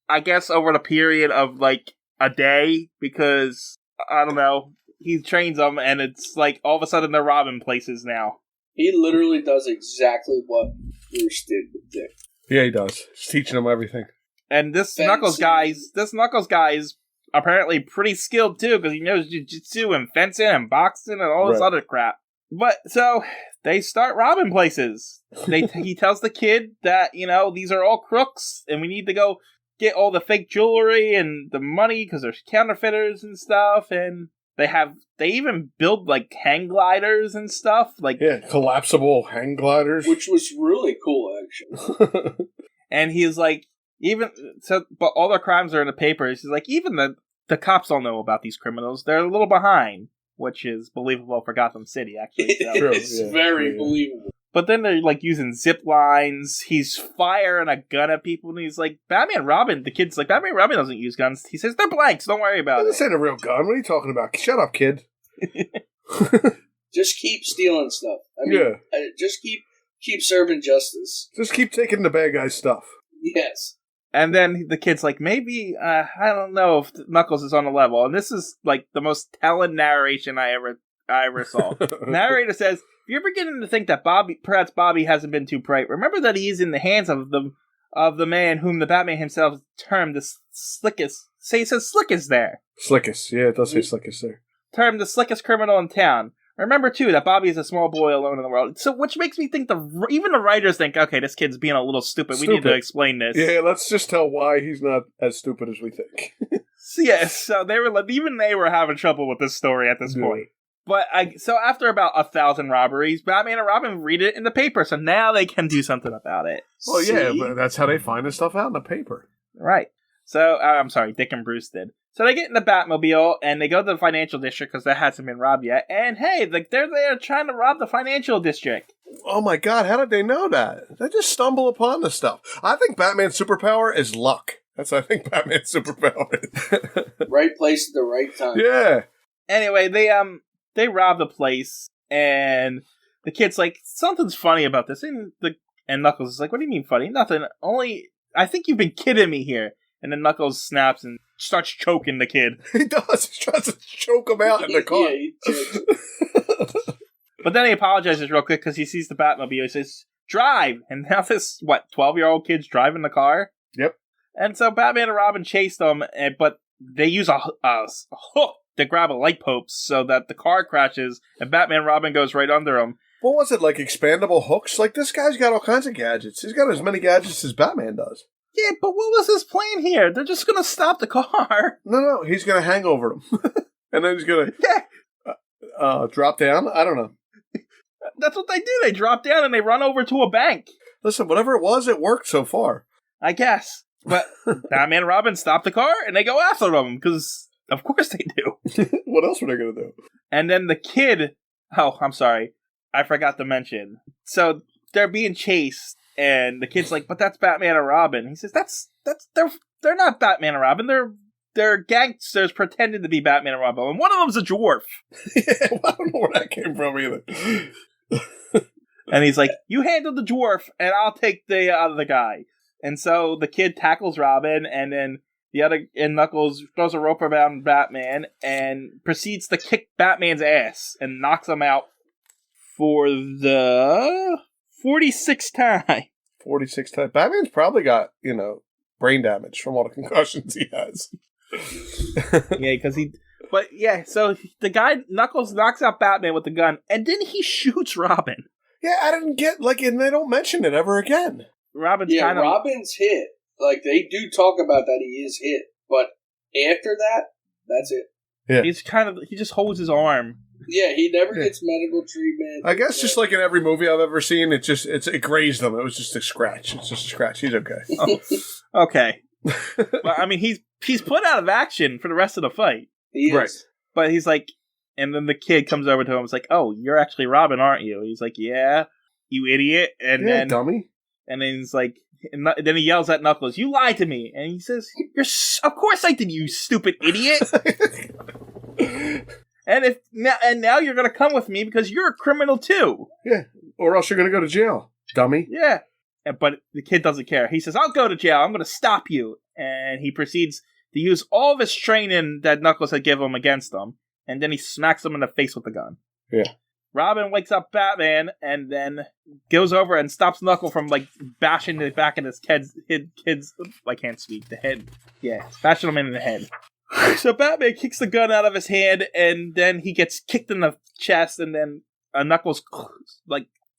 I guess, over the period of like a day because I don't know. He trains them, and it's like all of a sudden they're robbing places now. He literally does exactly what Bruce did with Dick. Yeah, he does. He's teaching them everything. And this Knuckles guy is apparently pretty skilled too, because he knows jiu-jitsu and fencing and boxing and all this other crap. But so they start robbing places. He tells the kid that these are all crooks, and we need to go get all the fake jewelry and the money because there's counterfeiters and stuff. And they even build like hang gliders and stuff, collapsible hang gliders, which was really cool actually. And he's like, but all their crimes are in the papers. He's like, even the cops don't know about these criminals. They're a little behind, which is believable for Gotham City, actually. So. It's very believable. But then they're like using zip lines. He's firing a gun at people, and he's like, Batman Robin. The kid's like, Batman Robin doesn't use guns. He says, they're blanks. Don't worry about it. This ain't a real gun. What are you talking about? Shut up, kid. Just keep stealing stuff. I mean, just keep serving justice. Just keep taking the bad guy's stuff. Yes. And then the kid's like, maybe, I don't know if Knuckles is on the level. And this is like the most telling narration I ever saw. Narrator says, if you're beginning to think that perhaps Bobby hasn't been too bright, remember that he is in the hands of the man whom the Batman himself termed the slickest. Say he says slickest there. Slickest, yeah, it does say slickest there. Termed the slickest criminal in town. Remember, too, that Bobby is a small boy alone in the world. So, which makes me think even the writers think, okay, this kid's being a little stupid. We need to explain this. Yeah, let's just tell why he's not as stupid as we think. So they were having trouble with this story at this point. But so after about 1,000 robberies, Batman and Robin read it in the paper, so now they can do something about it. Well, yeah, but that's how they find the stuff out in the paper. Right. So, I'm sorry, Dick and Bruce did. So they get in the Batmobile, and they go to the financial district, because that hasn't been robbed yet, and hey, they're there trying to rob the financial district. Oh my god, how did they know that? They just stumble upon this stuff. I think Batman's superpower is luck. That's what I think Batman's superpower is. Right place at the right time. Yeah. Anyway, they rob the place, and the kid's like, something's funny about this, and Knuckles is like, what do you mean funny? Nothing, only, I think you've been kidding me here. And then Knuckles snaps and starts choking the kid. He does. He tries to choke him out in the car. Yeah, But then he apologizes real quick because he sees the Batmobile. He says, drive. And now this, 12-year-old kid's driving the car? Yep. And so Batman and Robin chase them, but they use a hook to grab a light post so that the car crashes, and Batman and Robin goes right under him. What was it, like expandable hooks? Like, this guy's got all kinds of gadgets. He's got as many gadgets as Batman does. Yeah, but what was his plan here? They're just going to stop the car. No, he's going to hang over them. And then he's going to drop down. I don't know. That's what they do. They drop down and they run over to a bank. Listen, whatever it was, it worked so far. I guess. But Batman and Robin stop the car and they go after them because, of course, they do. What else were they going to do? And then the kid... Oh, I'm sorry. I forgot to mention. So they're being chased and the kid's like, but that's Batman and Robin. He says, they're not Batman and Robin. They're gangsters pretending to be Batman and Robin. And one of them's a dwarf. Yeah, well, I don't know where that came from either. And he's like, you handle the dwarf and I'll take the other guy. And so the kid tackles Robin and then Knuckles throws a rope around Batman and proceeds to kick Batman's ass and knocks him out for the 46th time. 46th time. Batman's probably got, brain damage from all the concussions he has. Yeah, because so the guy, Knuckles, knocks out Batman with the gun and then he shoots Robin. Yeah, I didn't get, and they don't mention it ever again. Robin's hit. They do talk about that he is hit, but after that, that's it. Yeah. He just holds his arm. Yeah, he never gets medical treatment. I guess just like in every movie I've ever seen, it grazed him. It was just a scratch. It's just a scratch. He's okay. Oh, okay. Well, I mean, he's put out of action for the rest of the fight. He is. Right. But he's like, and then the kid comes over to him and is like, oh, you're actually Robin, aren't you? He's like, yeah, you idiot. And then dummy. And then he's like, and then he yells at Knuckles, you lied to me. And he says, of course I did, you stupid idiot. And now you're going to come with me because you're a criminal too. Yeah, or else you're going to go to jail, dummy. Yeah. But the kid doesn't care. He says, I'll go to jail. I'm going to stop you. And he proceeds to use all of his training that Knuckles had given him against him. And then he smacks him in the face with the gun. Yeah. Robin wakes up Batman and then goes over and stops Knuckles from bashing the back of his kid's I can't speak, the head. Yeah, bashing him in the head. So Batman kicks the gun out of his hand and then he gets kicked in the chest and then Knuckles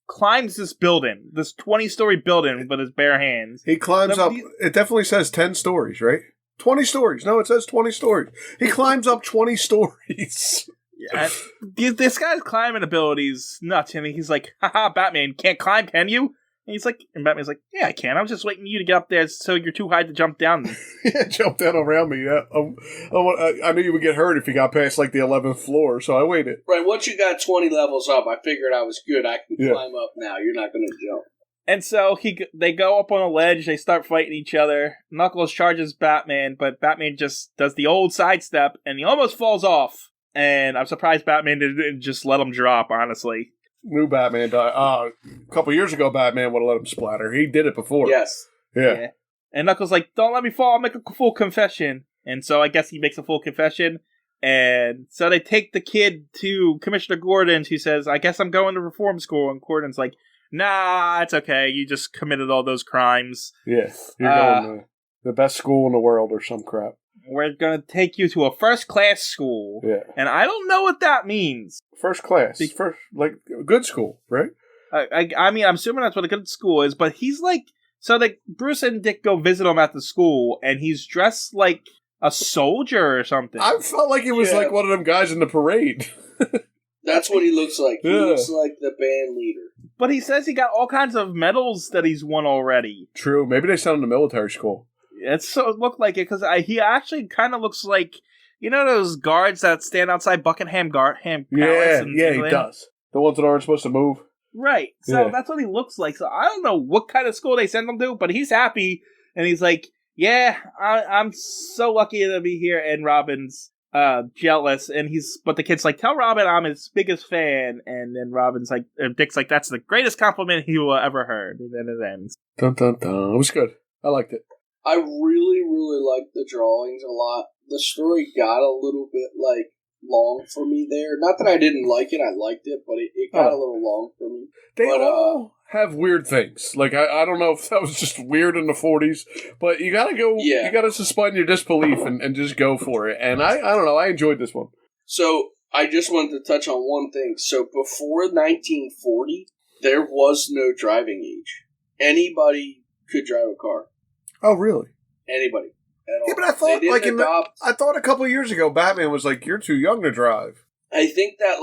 climbs this building, this 20-story building with his bare hands. He climbs up. It definitely says 10 stories, right? 20 stories. No, it says 20 stories. He climbs up 20 stories. Yeah, this guy's climbing abilities nuts, and he's like, haha, Batman, can't climb, can you? And Batman's like, yeah, I can. I was just waiting for you to get up there so you're too high to jump down. Yeah, jump down around me, yeah. I knew you would get hurt if you got past, the 11th floor, so I waited. Right, once you got 20 levels up, I figured I was good. I can climb up now. You're not going to jump. And so they go up on a ledge, they start fighting each other. Knuckles charges Batman, but Batman just does the old sidestep, and he almost falls off. And I'm surprised Batman didn't just let him drop, honestly. New Batman died. A couple years ago, Batman would have let him splatter. He did it before. Yes. Yeah. And Knuckles like, don't let me fall, I'll make a full confession. And so I guess he makes a full confession. And so they take the kid to Commissioner Gordon, who says, I guess I'm going to reform school. And Gordon's like, nah, it's okay. You just committed all those crimes. Yeah. You're going to the best school in the world or some crap. We're going to take you to a first-class school. Yeah. And I don't know what that means. First class. Good school, right? I mean, I'm assuming that's what a good school is, but he's Bruce and Dick go visit him at the school, and he's dressed like a soldier or something. I felt like he was one of them guys in the parade. That's what he looks like. He looks like the band leader. But he says he got all kinds of medals that he's won already. True. Maybe they sent him to military school. It looked like it, because he actually kind of looks like, those guards that stand outside Buckingham Palace? Yeah, he does. The ones that aren't supposed to move. Right. So that's what he looks like. So I don't know what kind of school they send him to, but he's happy, and he's like, yeah, I'm so lucky to be here, and Robin's jealous, but the kid's like, tell Robin I'm his biggest fan, and then Dick's like, that's the greatest compliment he will ever heard, and then it ends. Dun dun dun. It was good. I liked it. I really, really liked the drawings a lot. The story got a little bit, long for me there. Not that I didn't like it, I liked it, but it got a little long for me. They all have weird things. I don't know if that was just weird in the 40s, but you gotta go, you gotta suspend your disbelief and just go for it. And I don't know, I enjoyed this one. So, I just wanted to touch on one thing. So, before 1940, there was no driving age. Anybody could drive a car. Oh, really? Anybody. At all. Yeah, but I thought I thought a couple of years ago Batman was like, you're too young to drive. I think that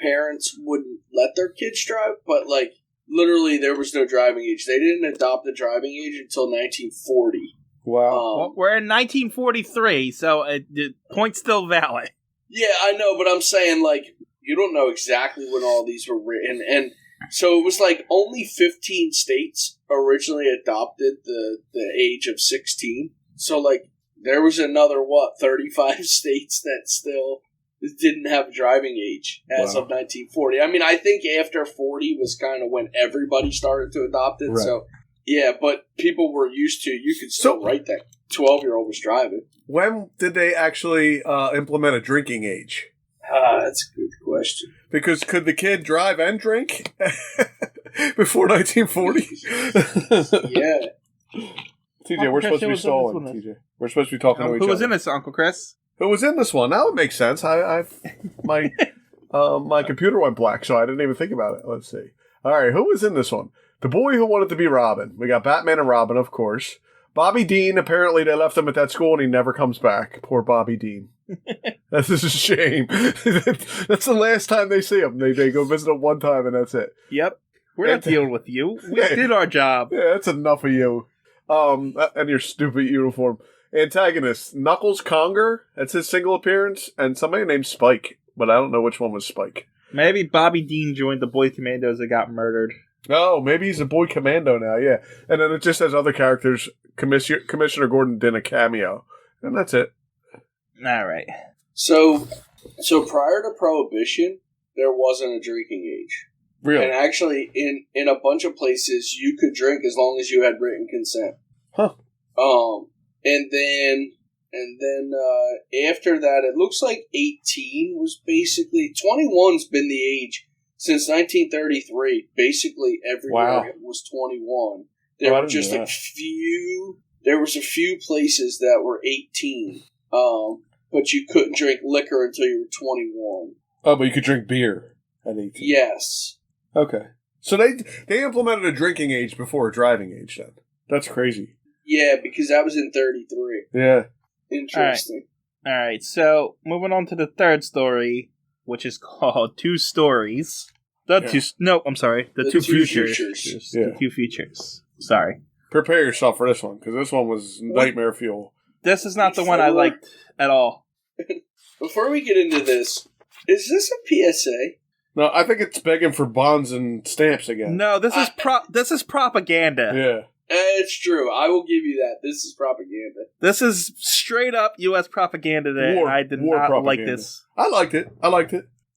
parents wouldn't let their kids drive, but, like, literally there was no driving age. They didn't adopt the driving age until 1940. Wow. Well, we're in 1943, so the point's still valid. Yeah, I know, but I'm saying, like, you don't know exactly when all these were written, and so it was, like, only 15 states originally adopted the age of 16. So, like, there was another, 35 states that still didn't have a driving age as of 1940. I mean, I think after 40 was kind of when everybody started to adopt it, so... Yeah, but people were used to, you could still write that 12-year-old was driving. When did they actually implement a drinking age? That's a good question. Because could the kid drive and drink before 1940? Yeah. TJ, we're supposed to be stalling, TJ. We're supposed to be talking to each other. Who was in this, Uncle Chris? Who was in this one? That would make sense. My computer went black, so I didn't even think about it. Let's see. All right, who was in this one? The boy who wanted to be Robin. We got Batman and Robin, of course. Bobby Dean, apparently they left him at that school and he never comes back. Poor Bobby Dean. That's just a shame. That's the last time they see him. They go visit him one time and that's it. Yep. We're not dealing with you. We did our job. Yeah, that's enough of you. And your stupid uniform. Antagonist, Knuckles Conger. That's his single appearance. And somebody named Spike. But I don't know which one was Spike. Maybe Bobby Dean joined the Boy Commandos that got murdered. Oh, maybe he's a boy commando now, yeah. And then it just has other characters. Commissioner Gordon did a cameo. And that's it. All right. So prior to Prohibition, there wasn't a drinking age. Really? And actually, in a bunch of places, you could drink as long as you had written consent. Huh. And then after that, it looks like 18 was basically... 21's been the age... Since 1933, basically everywhere was 21. There were just a few. There was a few places that were 18, but you couldn't drink liquor until you were 21. Oh, but you could drink beer at 18. Yes. Okay. So they implemented a drinking age before a driving age. Then that's crazy. Yeah, because that was in 33. Yeah. Interesting. All right. So moving on to the third story, which is called Two Stories. The two futures. Yeah. The two futures. Sorry. Prepare yourself for this one, because this one was nightmare fuel. This is not the one I liked at all. Before we get into this, is this a PSA? No, I think it's begging for bonds and stamps again. No, this is propaganda. Yeah. It's true. I will give you that. This is propaganda. This is straight up U.S. propaganda, and I did not propaganda. Like this. I liked it.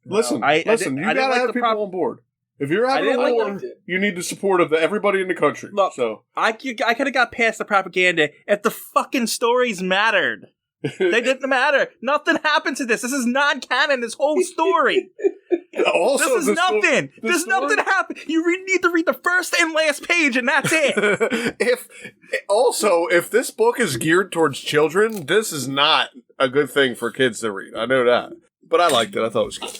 Listen, you gotta have people on board. If you're having a war, you need the support of everybody in the country. Look, so I could have got past the propaganda if the fucking stories mattered. They didn't matter. Nothing happened to this. This is non-canon, this whole story. Also, this is nothing. There's nothing happened. You need to read the first and last page, and that's it. If this book is geared towards children, this is not a good thing for kids to read. I know that. But I liked it. I thought it was good.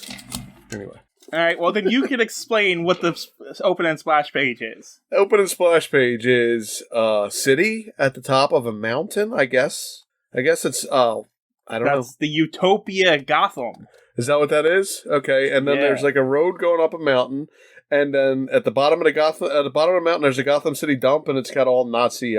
Anyway. All right, well, then you can explain what the open and splash page is. Open and splash page is a city at the top of a mountain, I guess. I guess it's, I don't know. That's the Utopia Gotham. Is that what that is? Okay, and then there's like a road going up a mountain, and then at the bottom of the mountain, there's a Gotham City dump, and it's got all Nazi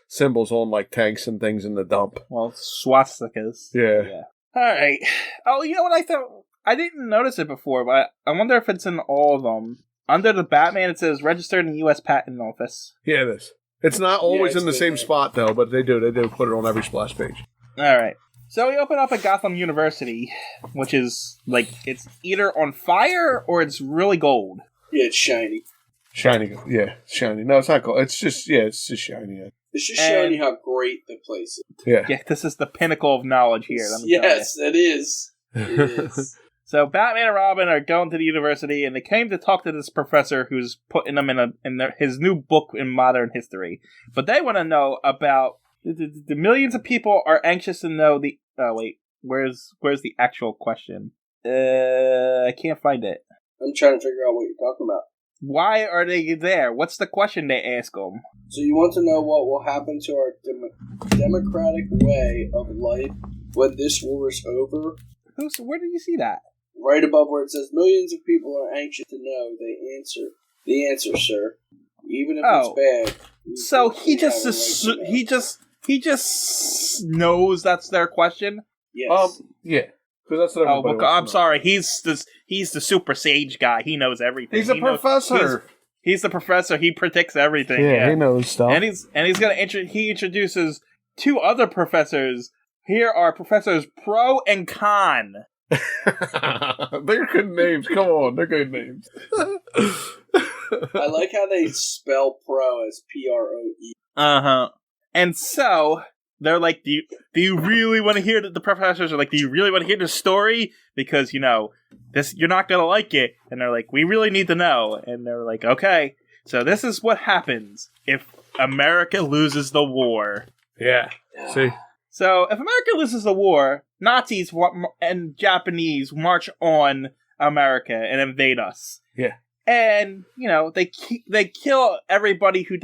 symbols on, like tanks and things in the dump. Well, swastikas. Yeah. All right. Oh, you know what I thought? I didn't notice it before, but I wonder if it's in all of them. Under the Batman, it says registered in the U.S. Patent Office. Yeah, it is. It's not always in the same spot, though, but they do. They do put it on every splash page. All right. So we open up at Gotham University, which is, like, it's either on fire or it's really gold. Yeah, it's shiny. Shiny, yeah, shiny. No, it's not gold. It's just shiny. Yeah. It's just showing you how great the place is. Yeah, this is the pinnacle of knowledge here. Yes, it is. It is. So Batman and Robin are going to the university, and they came to talk to this professor who's putting them in his new book in modern history. But they want to know about the millions of people are anxious to know the. Oh wait, where's the actual question? I can't find it. I'm trying to figure out what you're talking about. Why are they there? What's the question they ask them? So you want to know what will happen to our democratic way of life when this war is over? Where did you see that? right above where it says millions of people are anxious to know, they answer. The answer, sir. Even if it's bad. So he just knows that's their question? Yes. Yeah. Because that's what everybody wants to know. I'm sorry. He's the super sage guy. He knows everything. He's a professor. He's the professor. He predicts everything. Yeah, he knows stuff. And he's gonna he introduces two other professors. Here are Professors Pro and Con. They're good names. Come on, they're good names. I like how they spell pro as P-R-O-E. Uh-huh. And so they're like, do you really want to hear the professors are like, do you really want to hear the story? Because, this you're not going to like it. And they're like, we really need to know. And they're like, okay. So this is what happens if America loses the war. Yeah. See? So if America loses the war, Nazis and Japanese march on America and invade us. Yeah. And, they kill everybody who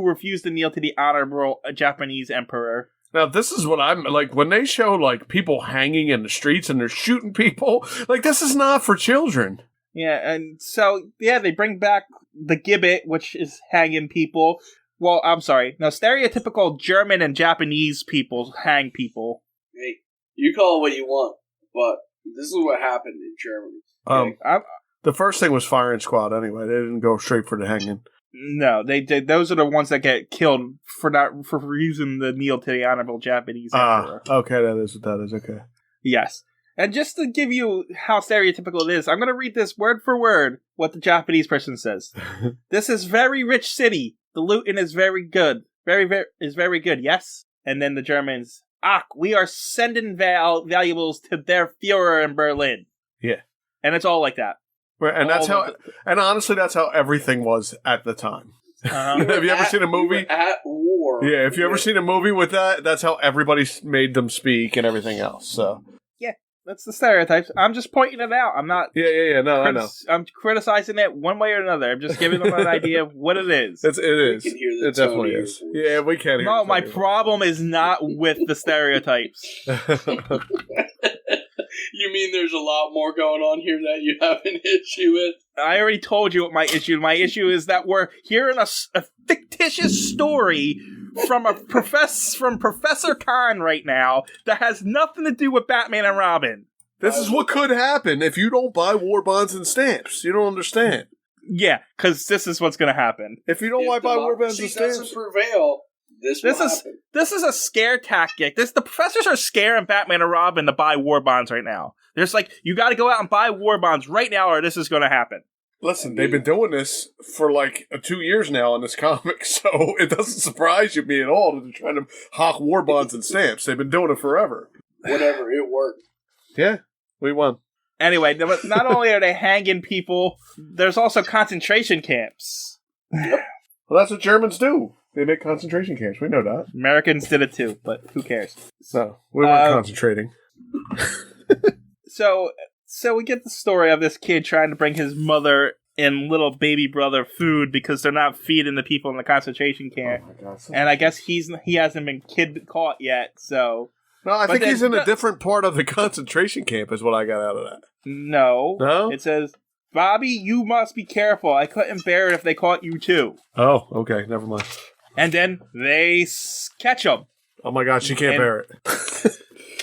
refused to kneel to the honorable Japanese emperor. Now, this is what I'm, like, when they show, like, people hanging in the streets and they're shooting people, like, this is not for children. Yeah, and so, they bring back the gibbet, which is hanging people. Well, I'm sorry. No, stereotypical German and Japanese people hang people. Hey, you call it what you want, but this is what happened in Germany. Okay? The first thing was firing squad anyway. They didn't go straight for the hanging. No, they did. Those are the ones that get killed for refusing the kneel to the honorable Japanese emperor. Okay, that is what that is. Okay. Yes. And just to give you how stereotypical it is, I'm going to read this word for word, what the Japanese person says. This is very rich city. The looting is very good. Is very good, yes? And then the Germans, we are sending valuables to their Führer in Berlin. Yeah. And it's all like that. And and honestly, that's how everything was at the time. Have you ever seen a movie? At war. Yeah, if you ever seen a movie with that, that's how everybody made them speak and everything else. So yeah, that's the stereotypes. I'm just pointing it out. I'm not. Yeah. No, I know. I'm criticizing it one way or another. I'm just giving them an idea of what it is. It is. It definitely is. Yeah, we can hear. No, my problem is not with the stereotypes. You mean there's a lot more going on here that you have an issue with? I already told you what my issue is. My issue is that we're hearing a fictitious story from Professor Khan right now that has nothing to do with Batman and Robin. This is what could happen if you don't buy war bonds and stamps. You don't understand. Yeah, because this is what's going to happen. If you don't buy war bonds and stamps, doesn't prevail. This is a scare tactic. The professors are scaring Batman and Robin to buy war bonds right now. They're just like, you got to go out and buy war bonds right now, or this is going to happen. Listen, they've been doing this for like 2 years now in this comic, so it doesn't surprise me at all that they're trying to hawk war bonds and stamps. They've been doing it forever. Whatever, it worked. Yeah, we won. Anyway, not only are they hanging people, there's also concentration camps. Yep. Well, that's what Germans do. They make concentration camps. We know that. Americans did it too, but who cares? So, we weren't concentrating. So we get the story of this kid trying to bring his mother and little baby brother food because they're not feeding the people in the concentration camp. Oh my God. And I guess he hasn't been caught yet, so... No, I think he's in a different part of the concentration camp is what I got out of that. No? It says, Bobby, you must be careful. I couldn't bear it if they caught you too. Oh, okay. Never mind. And then they catch him. Oh my God, she can't bear it.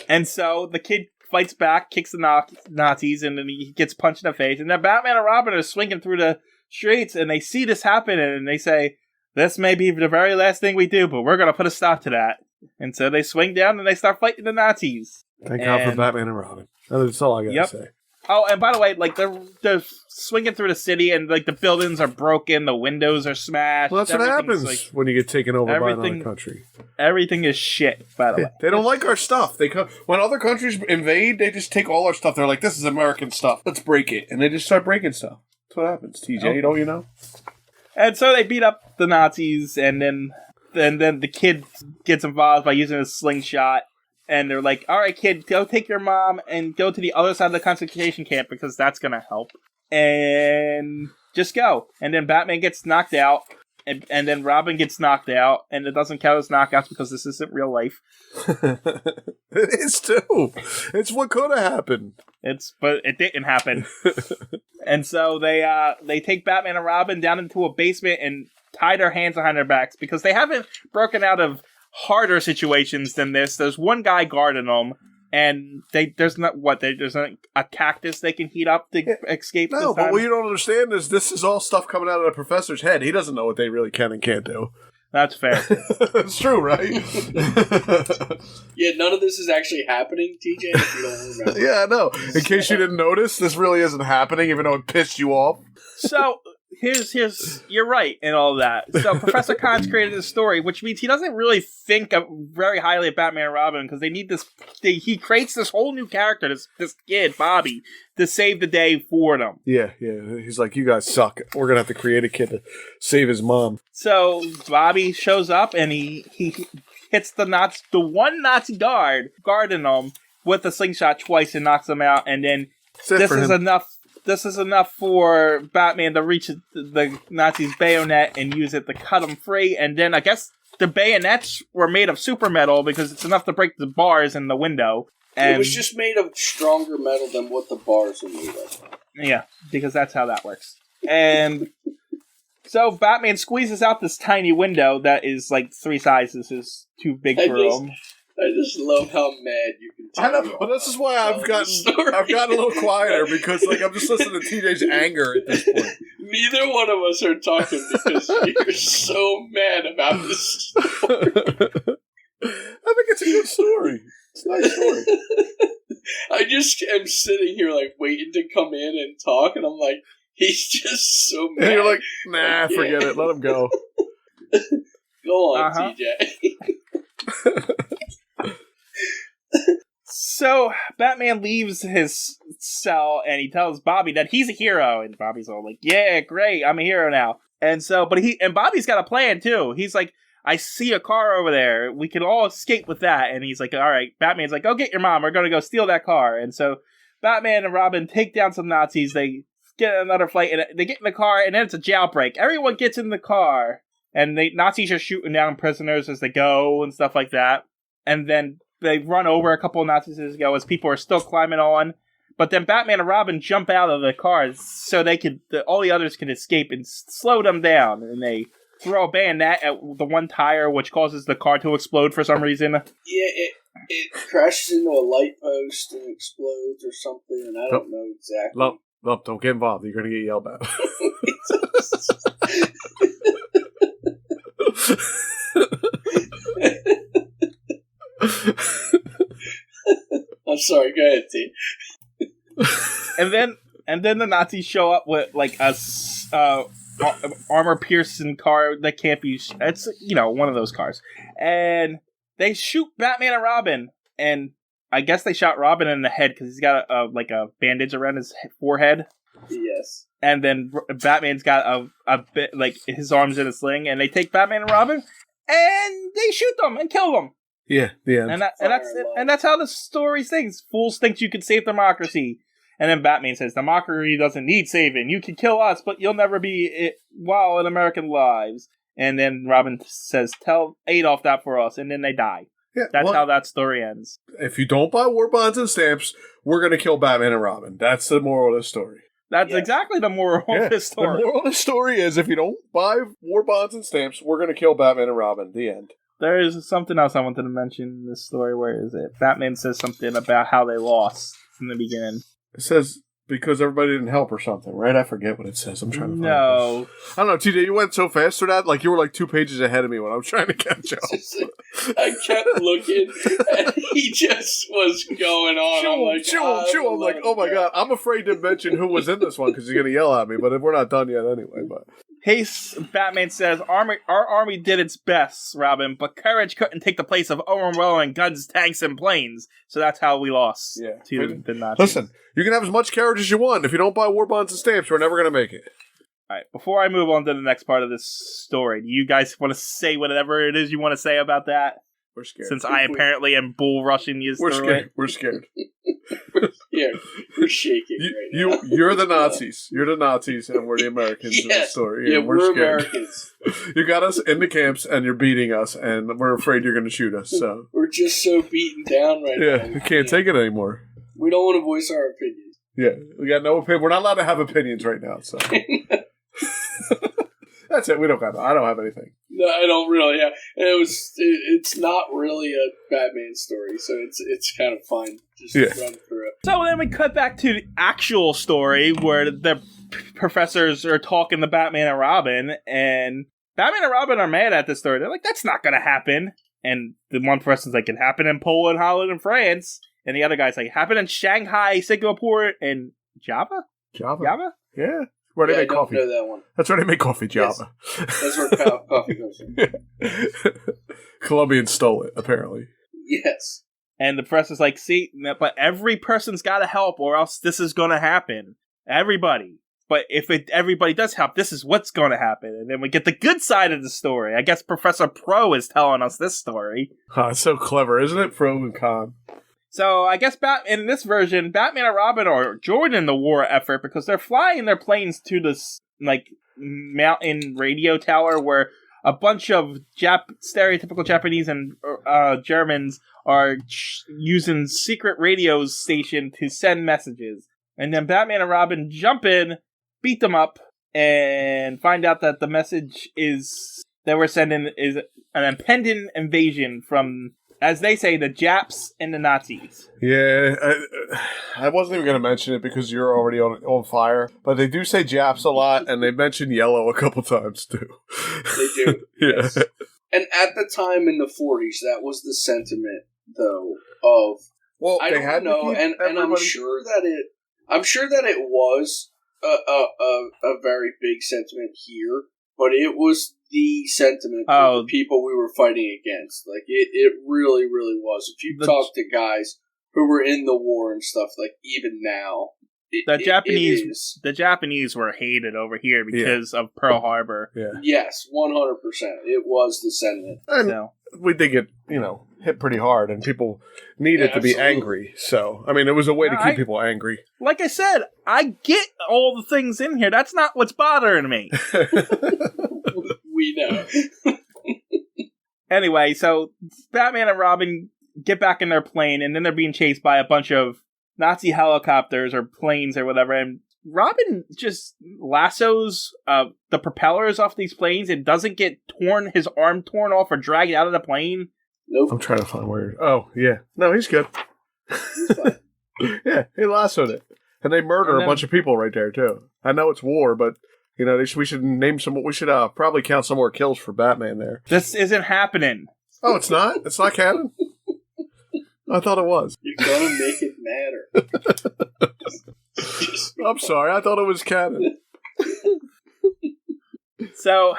And so the kid fights back, kicks the Nazis, and then he gets punched in the face. And then Batman and Robin are swinging through the streets, and they see this happen, and they say, this may be the very last thing we do, but we're going to put a stop to that. And so they swing down, and they start fighting the Nazis. Thank God for Batman and Robin. That's all I got to say. Oh, and by the way, like they're swinging through the city, and like the buildings are broken, the windows are smashed. Well, that's what happens when you get taken over by another country. Everything is shit. By the way, they don't like our stuff. They come when other countries invade, they just take all our stuff. They're like, "This is American stuff. Let's break it," and they just start breaking stuff. That's what happens. TJ, don't you know? And so they beat up the Nazis, and then the kid gets involved by using a slingshot. And they're like, all right, kid, go take your mom and go to the other side of the concentration camp because that's going to help. And just go. And then Batman gets knocked out. and then Robin gets knocked out, and it doesn't count as knockouts because this isn't real life. It is too. It's what could have happened. But it didn't happen. And so they take Batman and Robin down into a basement and tie their hands behind their backs because they haven't broken out of harder situations than this. There's one guy guarding them, and there's a cactus they can heat up to escape. No, but what you don't understand is this is all stuff coming out of the professor's head. He doesn't know what they really can and can't do. That's fair. It's true, right? Yeah, none of this is actually happening, TJ, if you don't remember. Yeah, I know. In case you didn't notice, this really isn't happening, even though it pissed you off. So, here's you're right in all of that. So, Professor Khan's created this story, which means he doesn't really think very highly of Batman and Robin, because they need this. He creates this whole new character, this kid, Bobby, to save the day for them. Yeah. He's like, you guys suck. We're going to have to create a kid to save his mom. So, Bobby shows up, and he hits the one Nazi guarding him with a slingshot twice and knocks him out, and then this is enough for Batman to reach the Nazi's bayonet and use it to cut him free, and then I guess the bayonets were made of super metal because it's enough to break the bars in the window. And it was just made of stronger metal than what the bars are made of. Yeah, because that's how that works. And so Batman squeezes out this tiny window that is like 3 sizes, is too big for him. I just love how mad you can tell. I know, but this is why I've gotten a little quieter because I'm just listening to TJ's anger at this point. Neither one of us are talking because you're so mad about this story. I think it's a good story. It's a nice story. I just am sitting here like waiting to come in and talk, and I'm like, he's just so mad. And you're like, nah, forget it. Let him go. Go on, TJ. So Batman leaves his cell and he tells Bobby that he's a hero, and Bobby's all like, "Yeah, great, I'm a hero now." And so, Bobby's got a plan too. He's like, "I see a car over there. We can all escape with that." And he's like, "All right." Batman's like, "Go get your mom. We're gonna go steal that car." And so Batman and Robin take down some Nazis. They get another flight, and they get in the car, and then it's a jailbreak. Everyone gets in the car, and Nazis are shooting down prisoners as they go and stuff like that. And then they run over a couple of Nazis as they go as people are still climbing on. But then Batman and Robin jump out of the cars so all the others can escape and slow them down. And they throw a bayonet at the one tire, which causes the car to explode for some reason. Yeah, it crashes into a light post and explodes or something, and I don't know exactly. Lump, don't get involved. You're going to get yelled at. I'm sorry, go ahead, T. and then the Nazis show up with like a armor-piercing car that can't be. It's one of those cars, and they shoot Batman and Robin, and I guess they shot Robin in the head because he's got a bandage around his forehead. Yes. And then Batman's got a bit like his arms in a sling, and they take Batman and Robin, and they shoot them and kill them. Yeah, yeah. And that's how the story sings. Fools think you can save democracy. And then Batman says, democracy doesn't need saving. You can kill us, but you'll never be while in American lives. And then Robin says, tell Adolf that for us. And then they die. Yeah, that's how that story ends. If you don't buy war bonds and stamps, we're going to kill Batman and Robin. That's the moral of the story. That's exactly the moral of this story. The moral of the story is if you don't buy war bonds and stamps, we're going to kill Batman and Robin. The end. There is something else I wanted to mention in this story. Where is it? Batman says something about how they lost in the beginning. It says because everybody didn't help or something, right? I forget what it says. I'm trying to find it. No. I don't know, TJ, you went so fast through that. Like, you were like 2 pages ahead of me when I was trying to catch up. I kept looking, and he just was going on. I'm like, oh my God. I'm afraid to mention who was in this one because he's going to yell at me, but we're not done yet anyway. But Batman says, our army did its best, Robin, but courage couldn't take the place of overwhelming guns, tanks, and planes. So that's how we lost to the Nazis. Listen, you can have as much courage as you want. If you don't buy war bonds and stamps, we're never going to make it. All right, before I move on to the next part of this story, do you guys want to say whatever it is you want to say about that? We're scared. Since I apparently am bull rushing you. We're scared. We're scared. Yeah. We're shaking right now. You're the Nazis. You're the Nazis, and we're the Americans in the story. Yeah, we're scared. Americans. You got us in the camps, and you're beating us, and we're afraid you're going to shoot us. So we're just so beaten down right now. Yeah, we can't take it anymore. We don't want to voice our opinions. Yeah, we got no opinion. We're not allowed to have opinions right now, so... That's it. I don't have anything. No, I don't really. Yeah, it's not really a Batman story, so it's kind of fun. Just run through it. So then we cut back to the actual story where the professors are talking to Batman and Robin, and Batman and Robin are mad at this story. They're like, "That's not going to happen." And the one person's like, "It happened in Poland, Holland, and France," and the other guy's like, "It happened in Shanghai, Singapore, and Java." Yeah. Where they make coffee. I don't know that one. That's where they make coffee, Java. Yes. That's where coffee goes from. Colombians stole it, apparently. Yes. And the professor's like, "See, but every person's got to help or else this is going to happen. Everybody. But if everybody does help, this is what's going to happen." And then we get the good side of the story. I guess Professor Pro is telling us this story. It's so clever, isn't it? Pro and con. So I guess in this version, Batman and Robin are joining the war effort because they're flying their planes to this mountain radio tower where a bunch of stereotypical Japanese and Germans are using secret radio station to send messages. And then Batman and Robin jump in, beat them up, and find out that the message that we're sending is an impending invasion from, as they say, the Japs and the Nazis. Yeah, I wasn't even going to mention it because you're already on fire. But they do say Japs a lot, and they mention yellow a couple times, too. They do. Yes. And at the time in the 40s, that was the sentiment, though, of... Well, I don't know, and I'm sure that it was a very big sentiment here, but it was the sentiment for the people we were fighting against. Like, it really, really was. If you talk to guys who were in the war and stuff, like, even now, the Japanese were hated over here because of Pearl Harbor. Yeah. Yes, 100%. It was the sentiment. And we did get, hit pretty hard, and people needed to be angry. So, I mean, it was a way to keep people angry. Like I said, I get all the things in here. That's not what's bothering me. We know. Anyway, so Batman and Robin get back in their plane, and then they're being chased by a bunch of Nazi helicopters or planes or whatever, and Robin just lassos the propellers off these planes and doesn't get his arm torn off or dragged out of the plane. Nope. I'm trying to find where... Oh, yeah. No, he's good. He's fine. Yeah, he lassoed it. And they murder a bunch of people right there, too. I know it's war, but... we should name some... We should probably count some more kills for Batman there. This isn't happening. Oh, it's not? It's not canon? I thought it was. You're gonna make it matter. I'm sorry, I thought it was canon. So,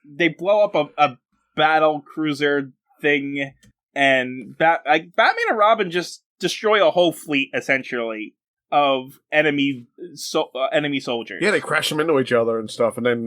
they blow up a battle cruiser thing, and Batman and Robin just destroy a whole fleet, essentially, of enemy soldiers. Yeah, they crash them into each other and stuff, and then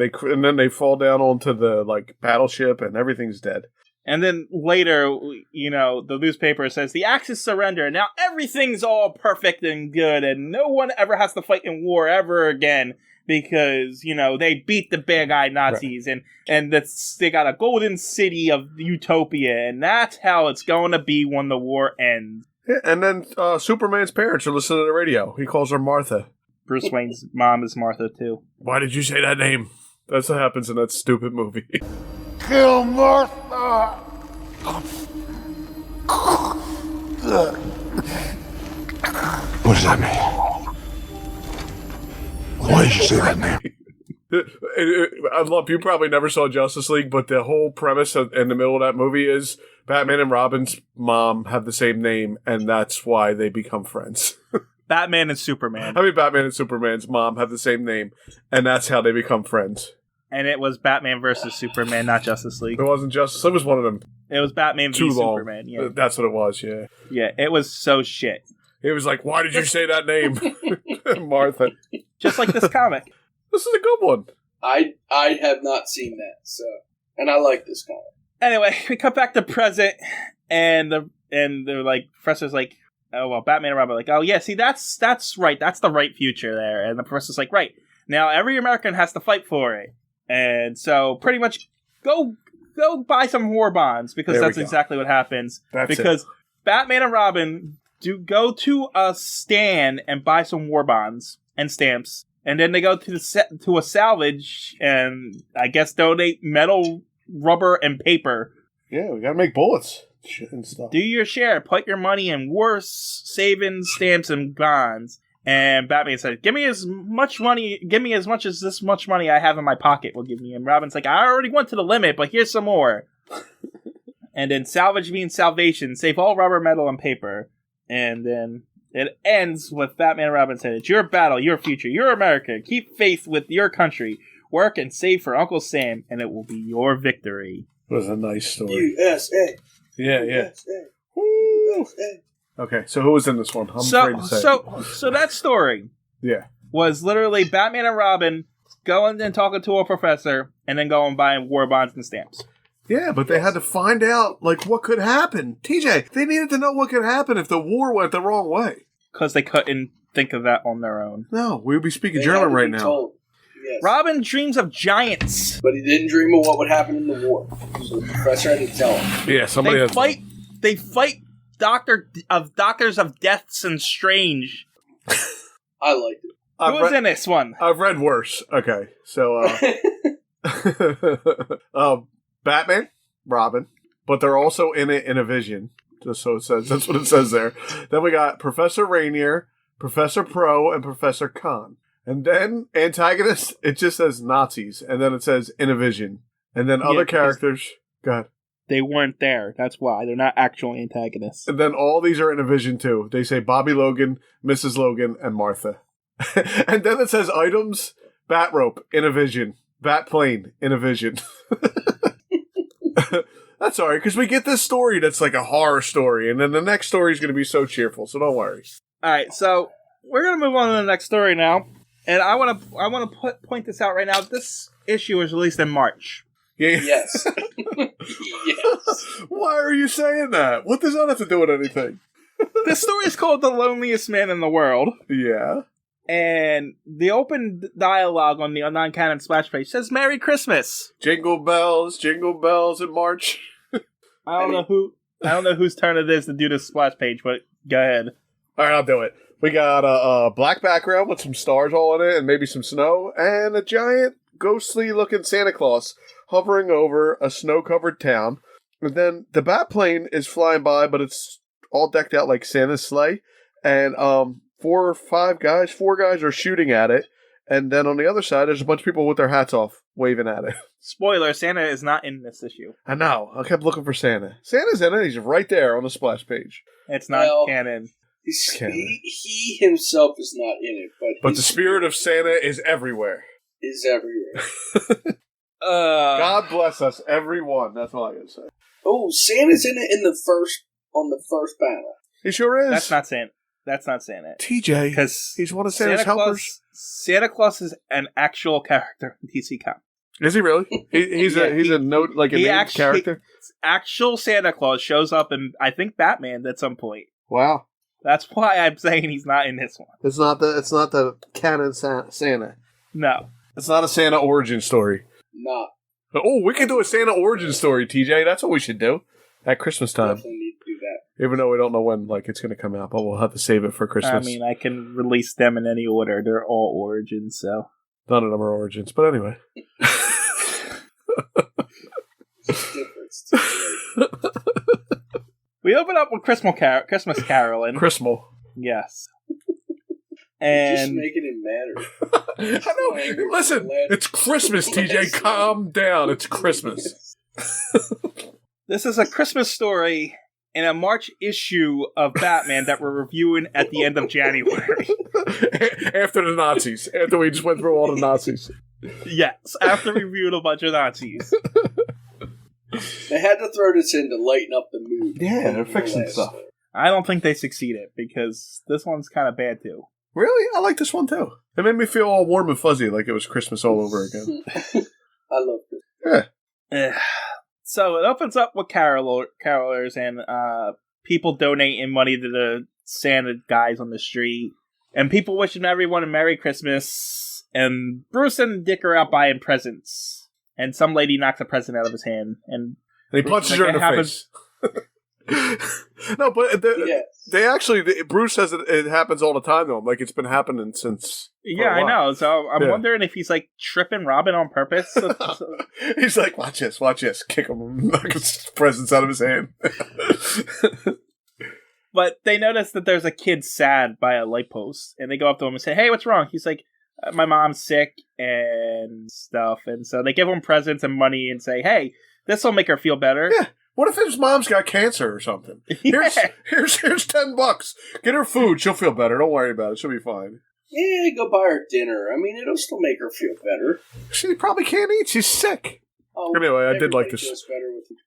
they fall down onto the battleship, and everything's dead. And then later, the newspaper says the Axis surrender. Now everything's all perfect and good, and no one ever has to fight in war ever again because they beat the bad guy Nazis, right. and they got a golden city of utopia, and that's how it's going to be when the war ends. Yeah, and then Superman's parents are listening to the radio. He calls her Martha. Bruce Wayne's mom is Martha too. Why did you say that name? That's what happens in that stupid movie. Kill Martha! What does that mean? Why did you say that name? I love, you probably never saw Justice League, but the whole premise in the middle of that movie is Batman and Robin's mom have the same name, and that's why they become friends. Batman and Superman. Batman and Superman's mom have the same name, and that's how they become friends. And it was Batman versus Superman, not Justice League. It wasn't Justice. It was one of them. It was Batman v Superman. Yeah, that's what it was. Yeah. Yeah, it was so shit. It was like, why did you say that name, Martha? Just like this comic. This is a good one. I have not seen that, and I like this comic. Anyway, we cut back to present, and the professor's like, Batman and Robin are like, oh yeah, see, that's right, that's the right future there. And the professor's like, right, now every American has to fight for it. And so pretty much go buy some war bonds, because that's exactly what happens. Because Batman and Robin go to a stand and buy some war bonds and stamps. And then they go to a salvage and I guess donate metal, rubber, and paper. Yeah, we gotta make bullets and stuff. Do your share. Put your money in war savings, stamps, and bonds. And Batman said, give me as much as this much money I have in my pocket will give me. And Robin's like, I already went to the limit, but here's some more. And then salvage means salvation. Save all rubber, metal, and paper. And then it ends with Batman and Robin saying, it's your battle, your future, your America. Keep faith with your country. Work and save for Uncle Sam, and it will be your victory. It was a nice story. USA. Yeah. USA. USA. Okay, so who was in this one? I'm afraid to say. So that story was literally Batman and Robin going and talking to a professor and then going and buying war bonds and stamps. Yeah, but they had to find out, like, what could happen. TJ, they needed to know what could happen if the war went the wrong way. Because they couldn't think of that on their own. No, we would be speaking German right now. Yes. Robin dreams of giants. But he didn't dream of what would happen in the war. So the professor had to tell him. Yeah, somebody They fight Doctors of Deaths and Strange. I liked it. Who was in this one? I've read worse. Okay, so Batman, Robin, but they're also in it in a vision. Just so it says. That's what it says there. Then we got Professor Rainier, Professor Pro, and Professor Khan. And then antagonist, it just says Nazis, and then it says in a vision. And then other characters. Go ahead. They weren't there. That's why. They're not actual antagonists. And then all these are in a vision, too. They say Bobby Logan, Mrs. Logan, and Martha. And then it says items, bat rope, in a vision. Bat plane, in a vision. That's alright, because we get this story that's like a horror story, and then the next story is going to be so cheerful, so don't worry. Alright, so we're going to move on to the next story now. And I want to point this out right now. This issue was released in March. Yeah. Yes. Yes. Why are you saying that? What does that have to do with anything? This story is called The Loneliest Man in the World. Yeah. And the open dialogue on the non-canon splash page says Merry Christmas. Jingle bells in March. I don't know whose turn it is to do this splash page, but go ahead. Alright, I'll do it. We got a black background with some stars all in it and maybe some snow, and a giant ghostly looking Santa Claus hovering over a snow-covered town. And then the bat plane is flying by, but it's all decked out like Santa's sleigh. And four guys are shooting at it. And then on the other side, there's a bunch of people with their hats off, waving at it. Spoiler, Santa is not in this issue. I know. I kept looking for Santa. Santa's in it. He's right there on the splash page. It's not canon. He himself is not in it, but the spirit of Santa is everywhere. Is everywhere. God bless us, everyone. That's all I gotta say. Oh, Santa's in it on the first panel. He sure is. That's not Santa. TJ, because he's one of Santa's helpers. Santa Claus is an actual character in DC Comics. Is he really? He's a note like a named character. Actual Santa Claus shows up in I think Batman at some point. Wow. That's why I'm saying he's not in this one. It's not the canon Santa. No. It's not a Santa origin story. No. Oh, we can do a Santa origin story, TJ. That's what we should do at Christmas time. Definitely need to do that. Even though we don't know when it's going to come out, but we'll have to save it for Christmas. I mean, I can release them in any order. They're all origins, so. None of them are origins, but anyway. We open up with Christmas caroling. Christmas. Yes. And just making it matter. I know. Listen, it's Christmas, TJ. Calm down. It's Christmas. This is a Christmas story in a March issue of Batman that we're reviewing at the end of January. After the Nazis. After we just went through all the Nazis. Yes, after we reviewed a bunch of Nazis. They had to throw this in to lighten up the mood. Yeah, they're fixing stuff. I don't think they succeeded, because this one's kind of bad, too. Really? I like this one, too. It made me feel all warm and fuzzy, like it was Christmas all over again. I love this. Yeah. So it opens up with carolers and people donating money to the Santa guys on the street, and people wishing everyone a Merry Christmas, and Bruce and Dick are out buying presents, and some lady knocks a present out of his hand, and he punches her in the face. No, but they actually, Bruce says it happens all the time though. Like it's been happening since. Yeah, I know. So I'm wondering if he's like tripping Robin on purpose. He's like, watch this, kick him, knock his presents out of his hand. But they notice that there's a kid sad by a light post, and they go up to him and say, "Hey, what's wrong?" He's like, "My mom's sick and stuff," and so they give him presents and money and say, "Hey, this will make her feel better." Yeah. What if his mom's got cancer or something? Here's $10. Get her food. She'll feel better. Don't worry about it. She'll be fine. Yeah, go buy her dinner. I mean, it'll still make her feel better. She probably can't eat. She's sick. Oh, anyway, I did like this.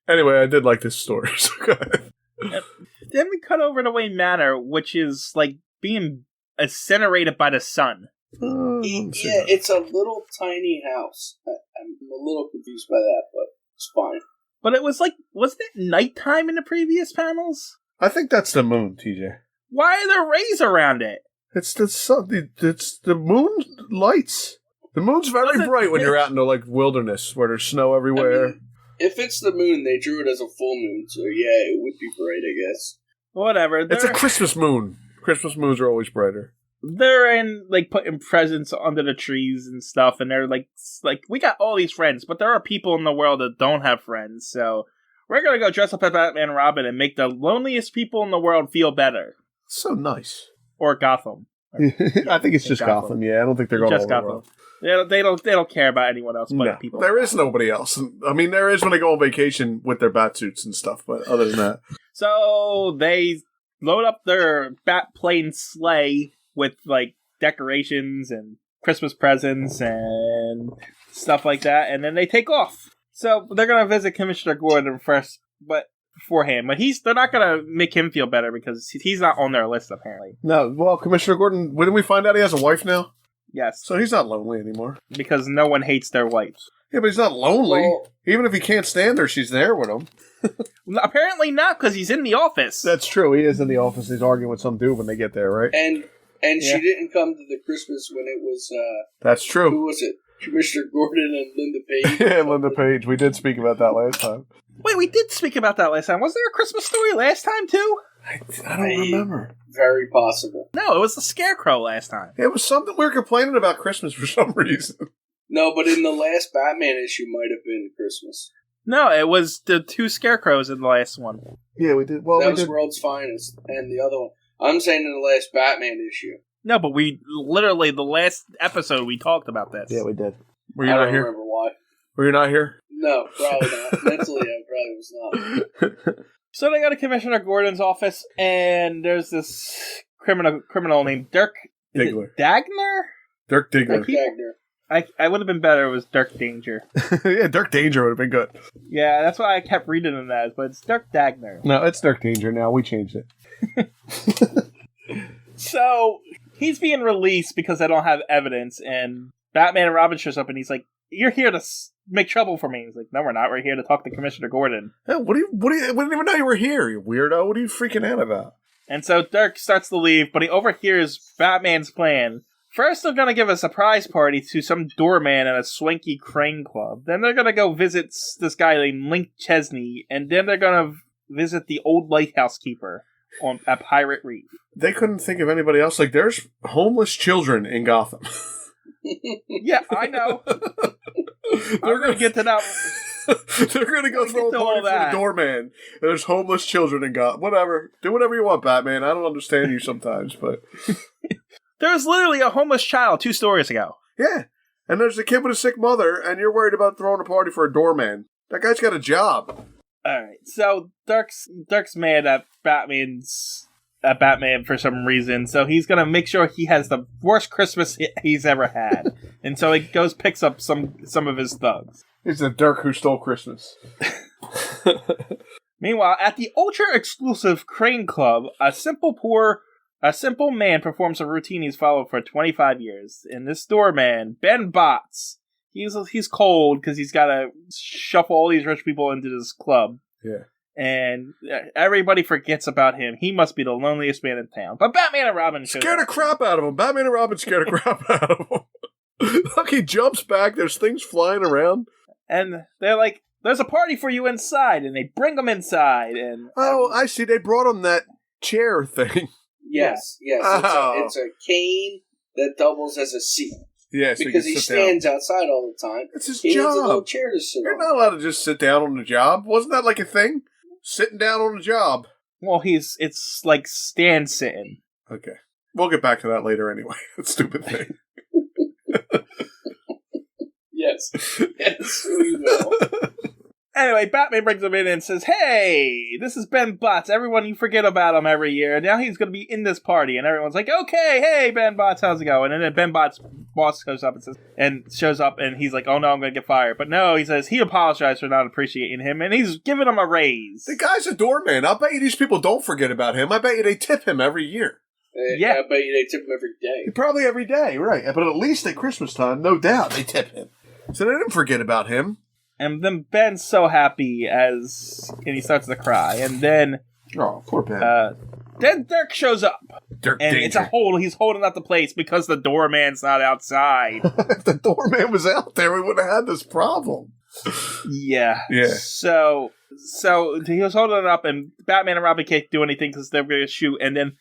Anyway, I did like this story. So go ahead. Then we cut over to Wayne Manor, which is like being incinerated by the sun. Yeah, it's a little tiny house. I'm a little confused by that, but it's fine. But it was like, wasn't it nighttime in the previous panels? I think that's the moon, TJ. Why are there rays around it? It's the sun. It's the moon lights. The moon's very bright when you're out in the like wilderness where there's snow everywhere. I mean, if it's the moon, they drew it as a full moon, so yeah, it would be bright, I guess. Whatever. It's a Christmas moon. Christmas moons are always brighter. They're in like putting presents under the trees and stuff, and they're like we got all these friends, but there are people in the world that don't have friends, so we're gonna go dress up as Batman and Robin and make the loneliest people in the world feel better. So nice. Or Gotham. I think it's just Gotham. Yeah, I don't think they're going just all Gotham. The world. They don't care about anyone else but people. There is nobody else. I mean, there is when they go on vacation with their bat suits and stuff, but other than that, so they load up their bat plane sleigh with like decorations and Christmas presents and stuff like that, and then they take off. So they're gonna visit Commissioner Gordon first, but beforehand. But they're not gonna make him feel better because he's not on their list apparently. No, well, Commissioner Gordon, didn't we find out he has a wife now? Yes. So he's not lonely anymore. Because no one hates their wives. Yeah, but he's not lonely. Well, even if he can't stand her, she's there with him. Apparently not, because he's in the office. That's true. He is in the office. He's arguing with some dude when they get there, right? And she didn't come to the Christmas when it was... That's true. Who was it? Commissioner Gordon and Linda Page? Yeah, Linda Page. We did speak about that last time. Wait, we did speak about that last time. Was there a Christmas story last time, too? I don't remember. Very possible. No, it was the Scarecrow last time. It was something we were complaining about Christmas for some reason. No, but in the last Batman issue might have been Christmas. No, it was the two Scarecrows in the last one. Yeah, we did. Well, that was World's Finest, and the other one. I'm saying in the last Batman issue. No, but we literally, the last episode, we talked about this. Yeah, we did. Were you I not don't here? remember why. Were you not here? No, probably not. Mentally, I probably was not. So they go to Commissioner Gordon's office, and there's this criminal named Dirk Diggler. Dagner? Dirk Diggler. I would have been better if it was Dirk Danger. Yeah, Dirk Danger would have been good. Yeah, that's why I kept reading it as, but it's Dirk Dagner. No, it's Dirk Danger now. We changed it. So, he's being released because they don't have evidence, and Batman and Robin shows up, and he's like, "You're here to make trouble for me." He's like, "No, we're not. We're here to talk to Commissioner Gordon." Yeah, we didn't even know you were here, you weirdo. What are you freaking out about? And so Dirk starts to leave, but he overhears Batman's plan. First, they're going to give a surprise party to some doorman at a swanky crane club. Then they're going to go visit this guy named Link Chesney, and then they're going to visit the old lighthouse keeper at Pirate Reef. They couldn't think of anybody else. Like, there's homeless children in Gotham. Yeah, I know. They're going to get to that. They're going to go throw a party for the doorman. There's homeless children in Gotham. Whatever. Do whatever you want, Batman. I don't understand you sometimes, but... There was literally a homeless child 2 stories ago. Yeah. And there's a kid with a sick mother, and you're worried about throwing a party for a doorman. That guy's got a job. Alright, so Dirk's mad at Batman for some reason, so he's gonna make sure he has the worst Christmas he's ever had. And so he picks up some of his thugs. It's the Dirk who stole Christmas. Meanwhile, at the ultra-exclusive Crane Club, a simple man performs a routine he's followed for 25 years. And this doorman, Ben Botts, he's cold because he's got to shuffle all these rich people into this club. Yeah. And everybody forgets about him. He must be the loneliest man in town. But Batman and Robin scared the crap out of him. Batman and Robin scared the crap out of him. Look, he jumps back. There's things flying around. And they're like, there's a party for you inside. And they bring him inside. And I see. They brought him that chair thing. Yes. Oh. It's a cane that doubles as a seat. Yeah, so because he stands outside all the time. It's his he job. needs a little chair to sit You're on. not allowed to just sit down on the job. Wasn't that like a thing? Sitting down on the job. Well, it's like stand sitting. Okay. We'll get back to that later anyway. That stupid thing. Yes, we will. Anyway, Batman brings him in and says, hey, this is Ben Botts. Everyone, you forget about him every year. And now he's going to be in this party. And everyone's like, okay, hey, Ben Botts, how's it going? And then Ben Botts' boss shows up and he's like, oh no, I'm going to get fired. But no, he says he apologized for not appreciating him. And he's giving him a raise. The guy's a doorman. I'll bet you these people don't forget about him. I bet you they tip him every year. Yeah. I bet you they tip him every day. Probably every day, right. But at least at Christmas time, no doubt, they tip him. So they didn't forget about him. And then Ben's so happy and he starts to cry. And then... Oh, poor Ben. Then Dirk shows up. Dirk and Danger. It's a hold. He's holding up the place because the doorman's not outside. If the doorman was out there, we would have had this problem. Yeah. Yeah. So he was holding it up, and Batman and Robin can't do anything because they're going to shoot. And then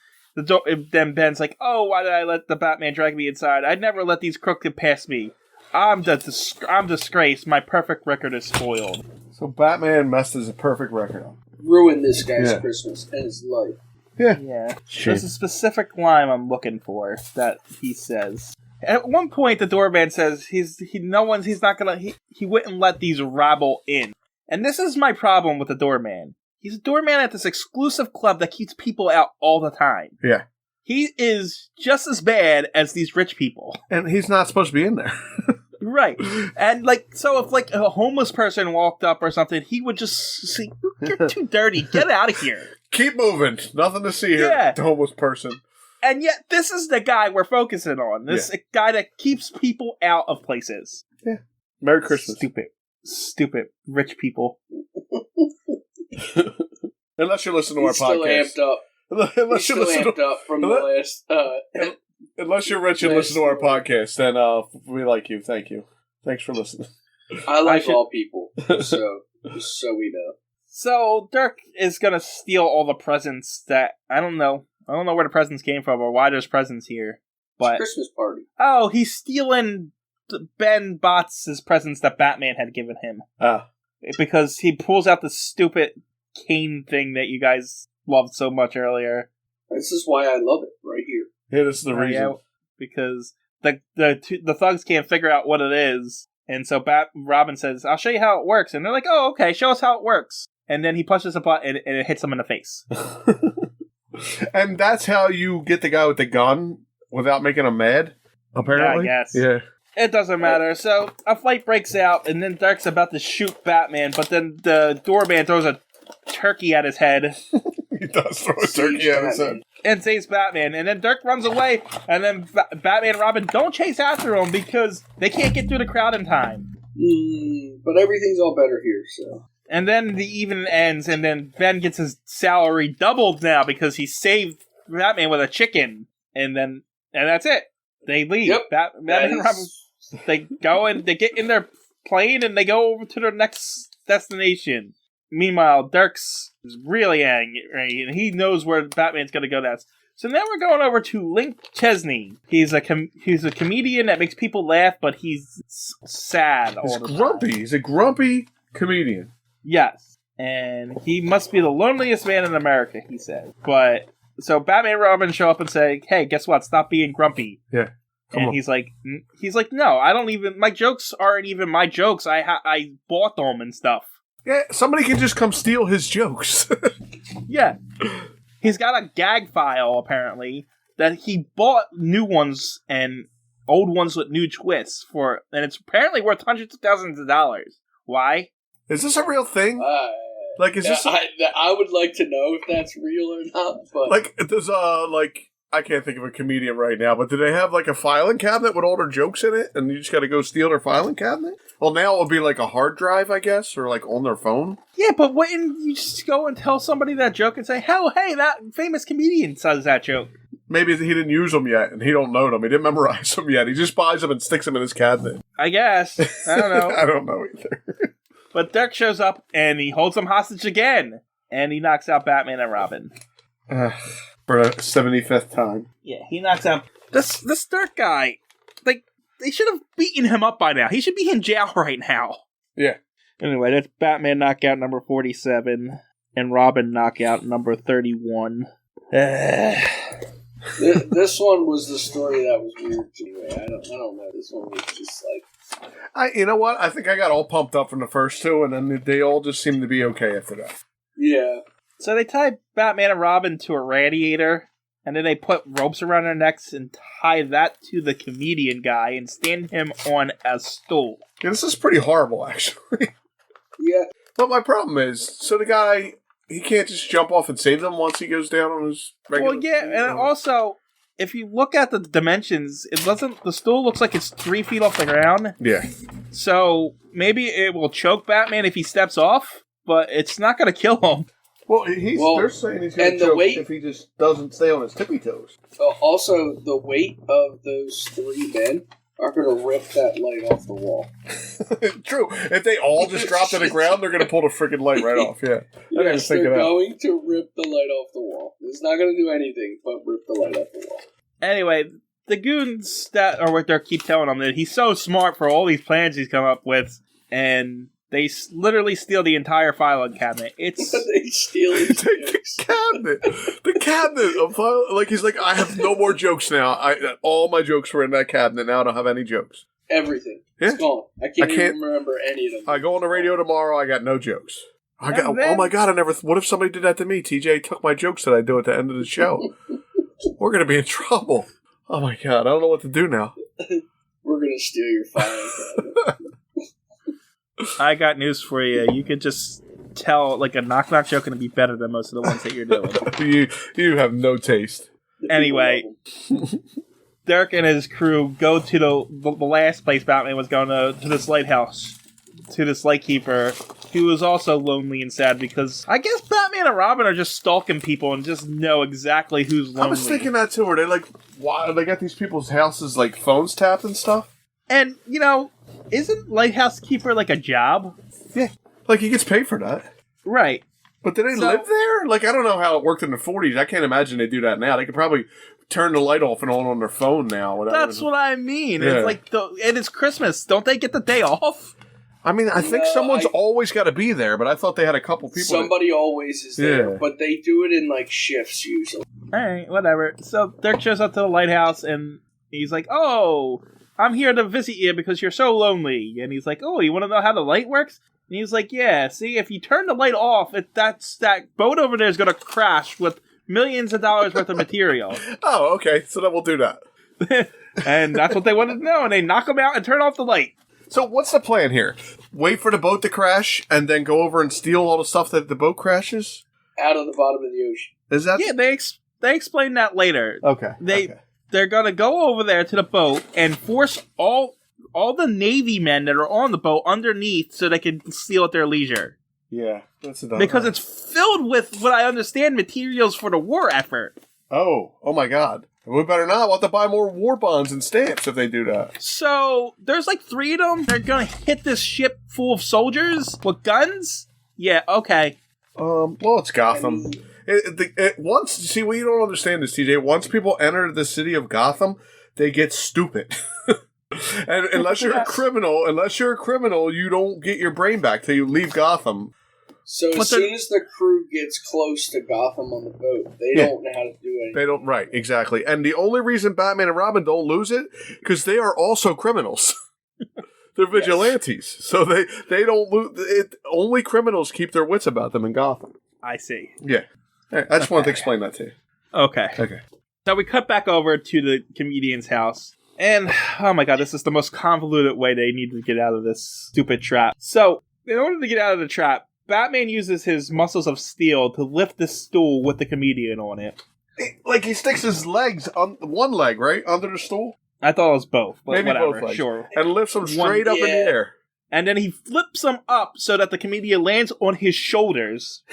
then Ben's like, "Oh, why did I let the Batman drag me inside? I'd never let these crooks get past me. I'm disgraced. My perfect record is spoiled." So Batman messed his perfect record up. Ruined this guy's Christmas and his life. Yeah. Shit. There's a specific line I'm looking for that he says. At one point, the doorman says he wouldn't let these rabble in. And this is my problem with the doorman. He's a doorman at this exclusive club that keeps people out all the time. Yeah. He is just as bad as these rich people. And he's not supposed to be in there. Right. And so if a homeless person walked up or something, he would just say, "You're too dirty. Get out of here." Keep moving. Nothing to see here. Yeah. The homeless person. And yet, this is the guy we're focusing on. This guy that keeps people out of places. Yeah. Merry Christmas. Stupid rich people. Unless you listen to our podcast. Still amped up. Unless you're rich and listen to our podcast, then we like you. Thank you. Thanks for listening. I like all people, so we know. So Dirk is gonna steal all the presents that I don't know where the presents came from or why there's presents here. But it's a Christmas party. Oh, he's stealing Ben Botts' presents that Batman had given him. Because he pulls out the stupid cane thing that you guys loved so much earlier. This is why I love it right here. Yeah, this is the reason. Yeah, because the thugs can't figure out what it is, and so Robin says, "I'll show you how it works," and they're like, "Oh, okay, show us how it works." And then he pushes a button, and it hits him in the face. And that's how you get the guy with the gun without making him mad, apparently? Yeah, I guess. Yeah. It doesn't matter. So a fight breaks out, and then Dirk's about to shoot Batman, but then the doorman throws a turkey at his head. He does throw a turkey at his head. And saves Batman, and then Dirk runs away, and then Batman and Robin don't chase after him because they can't get through the crowd in time. But everything's all better here, so... And then the evening ends, and then Ben gets his salary doubled now because he saved Batman with a chicken. And that's it. They leave. Yep. Batman and Robin, they go and they get in their plane and they go over to their next destination. Meanwhile, Dirk's really angry, and he knows where Batman's going to go next. So now we're going over to Link Chesney. He's a comedian that makes people laugh, but he's sad all the time. Grumpy. He's a grumpy comedian. Yes. And he must be the loneliest man in America, he said. But, so Batman and Robin show up and say, "Hey, guess what? Stop being grumpy." Yeah. And he's like, "No, I don't even, my jokes aren't even my jokes. I bought them and stuff." Yeah, somebody can just come steal his jokes. Yeah. He's got a gag file, apparently, that he bought new ones and old ones with new twists for, and it's apparently worth hundreds of thousands of dollars. Why? Is this a real thing? Is this? I would like to know if that's real or not. But does I can't think of a comedian right now, but do they have like a filing cabinet with all their jokes in it, and you just got to go steal their filing cabinet? Well, now it would be like a hard drive, I guess, or like on their phone. Yeah, but wouldn't you just go and tell somebody that joke and say, "Oh, hey, that famous comedian says that joke"? Maybe he didn't use them yet, and he don't know them. He didn't memorize them yet. He just buys them and sticks them in his cabinet. I guess. I don't know. I don't know either. But Dirk shows up, and he holds them hostage again, and he knocks out Batman and Robin. For the 75th time. Yeah, he knocks out this Dirk guy. Like, they should have beaten him up by now. He should be in jail right now. Yeah. Anyway, that's Batman knockout number 47, and Robin knockout number 31. This one was the story that was weird to me. I don't know. This one was just like... You know what? I think I got all pumped up from the first two, and then they all just seemed to be okay after that. Yeah. So they tie Batman and Robin to a radiator, and then they put ropes around their necks and tie that to the comedian guy and stand him on a stool. Yeah, this is pretty horrible, actually. Yeah. But my problem is, so the guy, he can't just jump off and save them once he goes down on his regular... Well, yeah, and also, if you look at the dimensions, the stool looks like it's 3 feet off the ground. Yeah. So maybe it will choke Batman if he steps off, but it's not going to kill him. Well, they're saying he's going to choke if he just doesn't stay on his tippy toes. Also, the weight of those 3 men are going to rip that light off the wall. True. If they all just drop to the ground, they're going to pull the freaking light right off. Yeah. Yes, they're going to rip the light off the wall. It's not going to do anything but rip the light off the wall. Anyway, the goons that are with there keep telling him that he's so smart for all these plans he's come up with, and they literally steal the entire filing cabinet. They steal his the cabinet of file. Like, he's like, I have no more jokes now. All my jokes were in that cabinet. Now I don't have any jokes. Everything. Yeah. It's gone. I can't even remember any of them. I go on the radio tomorrow. I got no jokes. Oh my god! What if somebody did that to me? TJ took my jokes that I do at the end of the show. We're gonna be in trouble. Oh my god! I don't know what to do now. We're gonna steal your filing cabinet. I got news for you. You could just tell, like, a knock-knock joke going to be better than most of the ones that you're doing. You have no taste. Anyway, Dirk and his crew go to the last place Batman was going to this lighthouse, to this lightkeeper, who is also lonely and sad because I guess Batman and Robin are just stalking people and just know exactly who's lonely. I was thinking that too. Are they like, why they got these people's houses like phones tapped and stuff? And, you know, isn't Lighthouse Keeper like a job? Yeah. Like, he gets paid for that. Right. But do they live there? Like, I don't know how it worked in the 40s. I can't imagine they do that now. They could probably turn the light off and on their phone now. Whatever. That's what I mean. Yeah. It's like, and it's Christmas. Don't they get the day off? I mean, I think someone's always got to be there, but I thought they had a couple people. Somebody always is there, but they do it in, like, shifts usually. Alright, whatever. So Dirk shows up to the lighthouse and he's like, "Oh, I'm here to visit you because you're so lonely." And he's like, "Oh, you want to know how the light works?" And he's like, "Yeah, see, if you turn the light off, that boat over there is going to crash with millions of dollars worth of material." Oh, okay. So then we'll do that. And that's what they wanted to know, and they knock him out and turn off the light. So what's the plan here? Wait for the boat to crash and then go over and steal all the stuff that the boat crashes? Out of the bottom of the ocean. Is that... Yeah, they explain that later. Okay. They're going to go over there to the boat and force all the Navy men that are on the boat underneath so they can steal at their leisure. Yeah, that's because it's filled with what I understand materials for the war effort. Oh my god. We better not. We'll have to buy more war bonds and stamps if they do that. So, there's like 3 of them. They're going to hit this ship full of soldiers with guns? Yeah, okay. Well, it's Gotham. See, what you don't understand is, TJ, once people enter the city of Gotham, they get stupid. And unless you're a criminal, you don't get your brain back till you leave Gotham. So as soon as the crew gets close to Gotham on the boat, they don't know how to do anything. They don't, right, exactly. And the only reason Batman and Robin don't lose it, because they are also criminals. They're vigilantes. So they don't lose it. Only criminals keep their wits about them in Gotham. I see. Yeah. Right, I just wanted to explain that to you. Okay. So we cut back over to the comedian's house. And, oh my god, this is the most convoluted way they need to get out of this stupid trap. So, in order to get out of the trap, Batman uses his muscles of steel to lift the stool with the comedian on it. he sticks his legs on one leg, right? Under the stool? I thought it was both, but Maybe whatever, both legs. sure. And lifts them straight up in the air. And then he flips them up so that the comedian lands on his shoulders.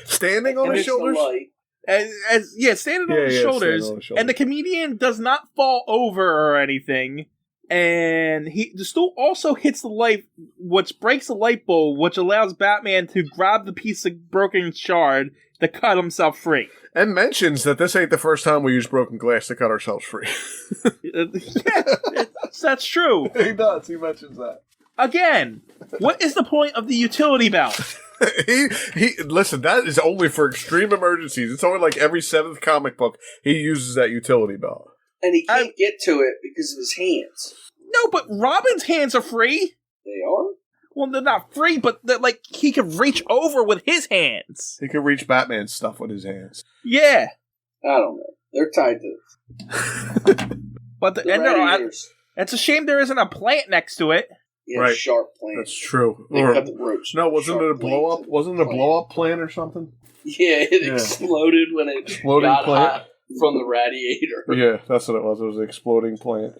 Standing on his shoulders? Standing on his shoulders. And the comedian does not fall over or anything. And the stool also hits the light, which breaks the light bulb, which allows Batman to grab the piece of broken shard to cut himself free. And mentions that this ain't the first time we use broken glass to cut ourselves free. That's true. He does. He mentions that. Again, what is the point of the utility belt? Listen, that is only for extreme emergencies. It's only like every 7th comic book he uses that utility belt. And he can't get to it because of his hands. No, but Robin's hands are free. They are? Well, they're not free, but he can reach over with his hands. He can reach Batman's stuff with his hands. Yeah. I don't know. They're tied to But it's a shame there isn't a plant next to it. Yeah, right. Sharp plant. That's true. They cut the ropes. No, wasn't it a blow up? Wasn't it a blow up plant or something? Yeah, it exploded when it got hot from the radiator. Yeah, that's what it was. It was an exploding plant.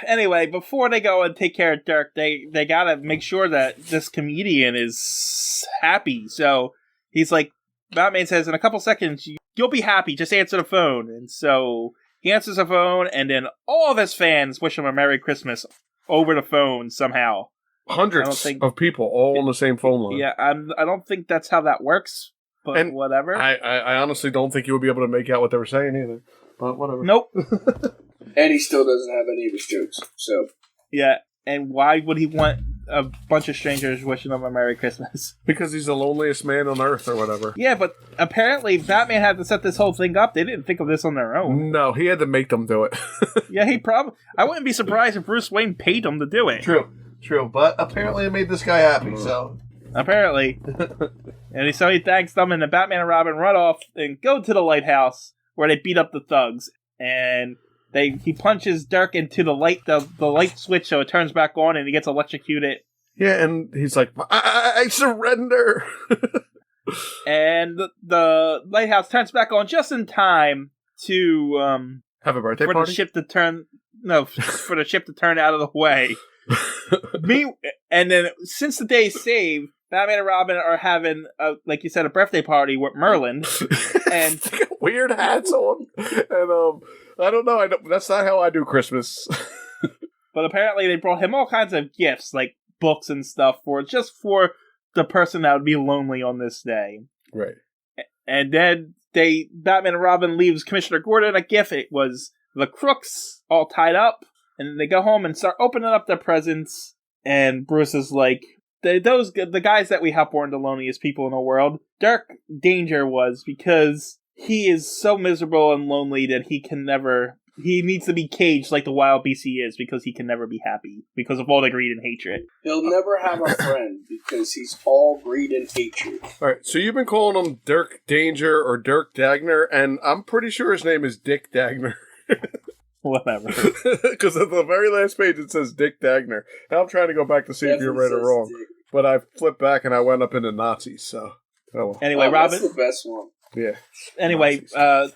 Anyway, before they go and take care of Dirk, they gotta make sure that this comedian is happy. So he's like, Batman says, in a couple seconds, you'll be happy. Just answer the phone. And so he answers the phone, and then all of his fans wish him a Merry Christmas over the phone somehow. Hundreds of people all on the same phone line. Yeah, I don't think that's how that works, but whatever. I honestly don't think you would be able to make out what they were saying either. But whatever. Nope. And he still doesn't have any of his jokes, so. Yeah, and why would he want a bunch of strangers wishing him a Merry Christmas? Because he's the loneliest man on Earth or whatever. Yeah, but apparently Batman had to set this whole thing up. They didn't think of this on their own. No, he had to make them do it. Yeah, I wouldn't be surprised if Bruce Wayne paid him to do it. True, but apparently it made this guy happy, so. Apparently. And so he thanks them, and the Batman and Robin run off and go to the lighthouse where they beat up the thugs. And he punches Dirk into the light switch so it turns back on and he gets electrocuted. Yeah, and he's like, I surrender. And the lighthouse turns back on just in time to have a birthday party? For the ship to turn out of the way. And then since the day is saved, Batman and Robin are having, like you said, a birthday party with Merlin. And weird hats on. And I don't know. That's not how I do Christmas. But apparently they brought him all kinds of gifts, like books and stuff, for the person that would be lonely on this day. Right. And then Batman and Robin leaves Commissioner Gordon a gift. It was the crooks all tied up. And then they go home and start opening up their presents. And Bruce is like, the guys that we help weren't the loneliest people in the world. Dirk Danger was, because he is so miserable and lonely that he needs to be caged like the wild beast he is, because he can never be happy because of all the greed and hatred. He'll never have a friend because he's all greed and hatred. Alright, so you've been calling him Dirk Danger or Dirk Dagner, and I'm pretty sure his name is Dick Dagner. Whatever. Because at the very last page it says Dick Dagner. Now I'm trying to go back to see if you're right or wrong. Dick. But I flipped back and I went up into Nazis, so. Oh well. Anyway, Robin. That's the best one. Yeah. Anyway,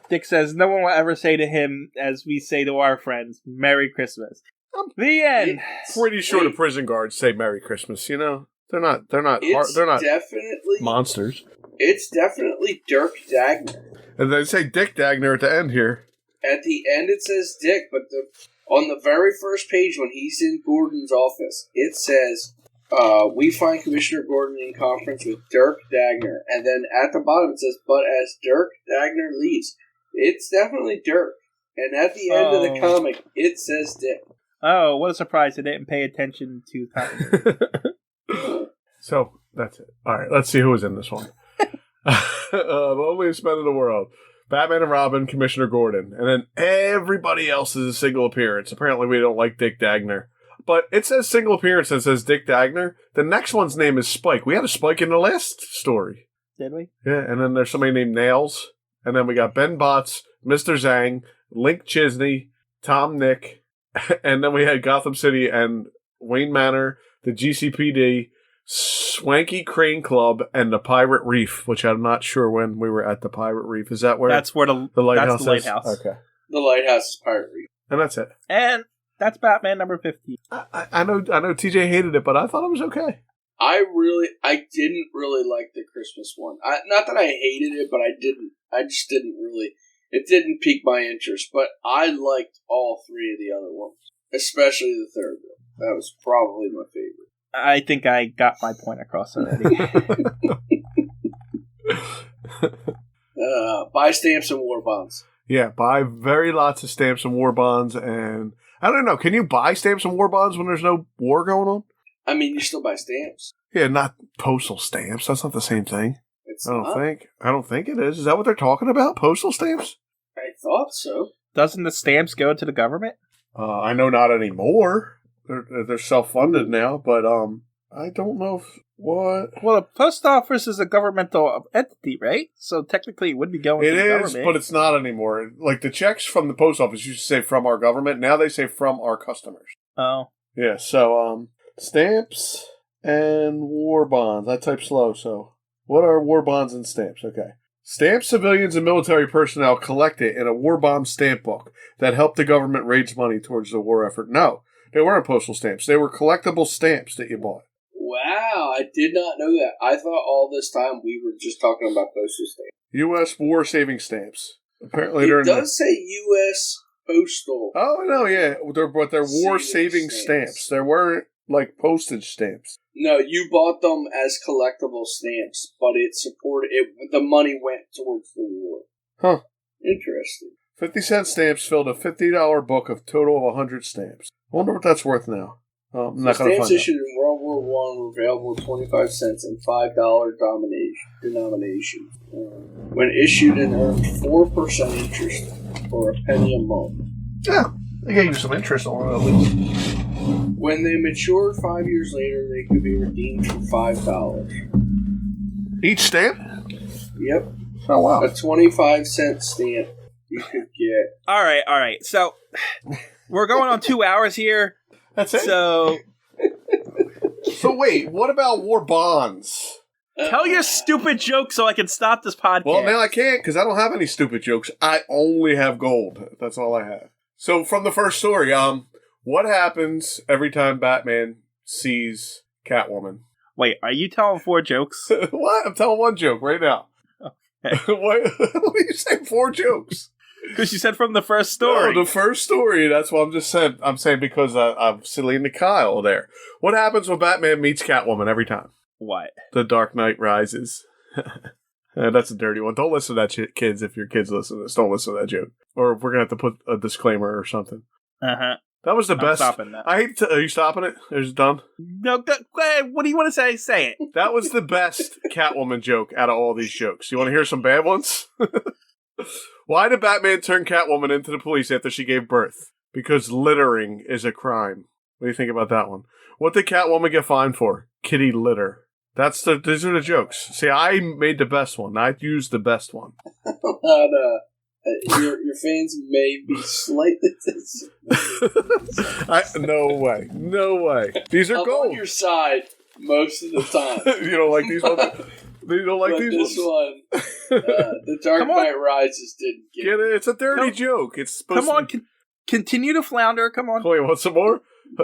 Dick says, no one will ever say to him, as we say to our friends, Merry Christmas. The end. Pretty sure the prison guards say Merry Christmas, you know? They're not definitely monsters. It's definitely Dirk Dagner. And they say Dick Dagner at the end here. At the end it says Dick, but on the very first page when he's in Gordon's office, it says, we find Commissioner Gordon in conference with Dirk Dagner. And then at the bottom it says, but as Dirk Dagner leaves. It's definitely Dirk. And at the end of the comic, it says Dick. Oh, what a surprise. I didn't pay attention to that. So, that's it. Alright, let's see who was in this one. The loneliest men in the world. Batman and Robin, Commissioner Gordon. And then everybody else is a single appearance. Apparently we don't like Dick Dagner. But it says single appearance and it says Dick Dagner. The next one's name is Spike. We had a Spike in the last story. Did we? Yeah, and then there's somebody named Nails. And then we got Ben Botts, Mr. Zhang, Link Chisney, Tom Nick. And then we had Gotham City and Wayne Manor, the GCPD, Swanky Crane Club, and the Pirate Reef, which I'm not sure when we were at the Pirate Reef. Is that where? That's where the lighthouse is? Lighthouse. Okay. The lighthouse is Pirate Reef. And that's it. And that's Batman number 15. I know TJ hated it, but I thought it was okay. I didn't really like the Christmas one. Not that I hated it, but it didn't pique my interest, but I liked all three of the other ones, especially the third one. That was probably my favorite. I think I got my point across already. Buy stamps and war bonds. Yeah, buy very lots of stamps and war bonds, and I don't know, can you buy stamps and war bonds when there's no war going on? I mean, you still buy stamps. Yeah, not postal stamps. That's not the same thing. It's I don't think it is. Is that what they're talking about? Postal stamps? I thought so. Doesn't the stamps go to the government? I know not anymore. They're self-funded now, but I don't know what. Well, the post office is a governmental entity, right? So technically, it would be going to the government. It is, but it's not anymore. Like the checks from the post office used to say "from our government." Now they say "from our customers." Oh, yeah. So stamps and war bonds. I type slow, so what are war bonds and stamps? Okay. Stamps civilians and military personnel collected in a war bond stamp book that helped the government raise money towards the war effort. No, they weren't postal stamps. They were collectible stamps that you bought. Wow, I did not know that. I thought all this time we were just talking about postal stamps. U.S. war saving stamps. Apparently, it does say U.S. postal. Oh, no, yeah. But they're war saving stamps. They weren't like postage stamps. No, you bought them as collectible stamps, but it supported it. The money went towards the war. Huh. Interesting. 50-cent stamps filled a $50 book of total of 100 stamps. I wonder what that's worth now. I'm not going to find stamps issued in World War I were available at 25 cents and $5 denomination. When issued and earned 4% interest for a penny a month. Yeah, they gave you some interest on it at least. When they matured 5 years later, they could be redeemed for $5. Each stamp? Yep. Oh, wow. A 25-cent stamp you could get. All right. So, we're going on 2 hours here. That's it? So wait, what about war bonds? Tell your stupid joke so I can stop this podcast. Well, now I can't because I don't have any stupid jokes. I only have gold. That's all I have. So, from the first story, what happens every time Batman sees Catwoman? Wait, are you telling 4 jokes? What? I'm telling one joke right now. Okay. What are you saying 4 jokes? Because you said from the first story. No, the first story. That's what I'm just saying. I'm saying because I'm Selena Kyle there. What happens when Batman meets Catwoman every time? What? The Dark Knight Rises. That's a dirty one. Don't listen to that shit, kids. If your kids listen to this, don't listen to that joke. Or we're going to have to put a disclaimer or something. Uh-huh. That was the best. I'm stopping that. I hate to, are you stopping it? Is it done? No, go ahead. What do you want to say? Say it. That was the best Catwoman joke out of all these jokes. You want to hear some bad ones? Why did Batman turn Catwoman into the police after she gave birth? Because littering is a crime. What do you think about that one? What did Catwoman get fined for? Kitty litter. These are the jokes. See, I made the best one. I used the best one. Your fans may be slightly No way. These are I'm gold. on your side most of the time. You don't like these ones? You don't like these this ones? One, the Dark Knight Rises didn't get it. It's a dirty joke. It's supposed to... Continue to flounder. Come on. Wait, want some more?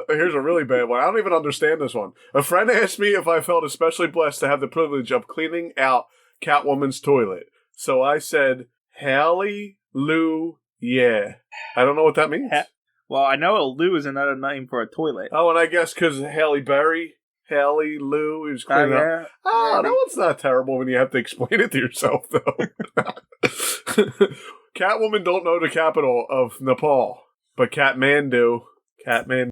Here's a really bad one. I don't even understand this one. A friend asked me if I felt especially blessed to have the privilege of cleaning out Catwoman's toilet. So I said, Hallelujah. I don't know what that means. Well, I know a loo is another name for a toilet. Oh, and I guess because Halle Berry, Hallie Lou, is cleaning out. Oh, that one's not terrible when you have to explain it to yourself, though. Catwoman don't know the capital of Nepal, but Catman do. Catman.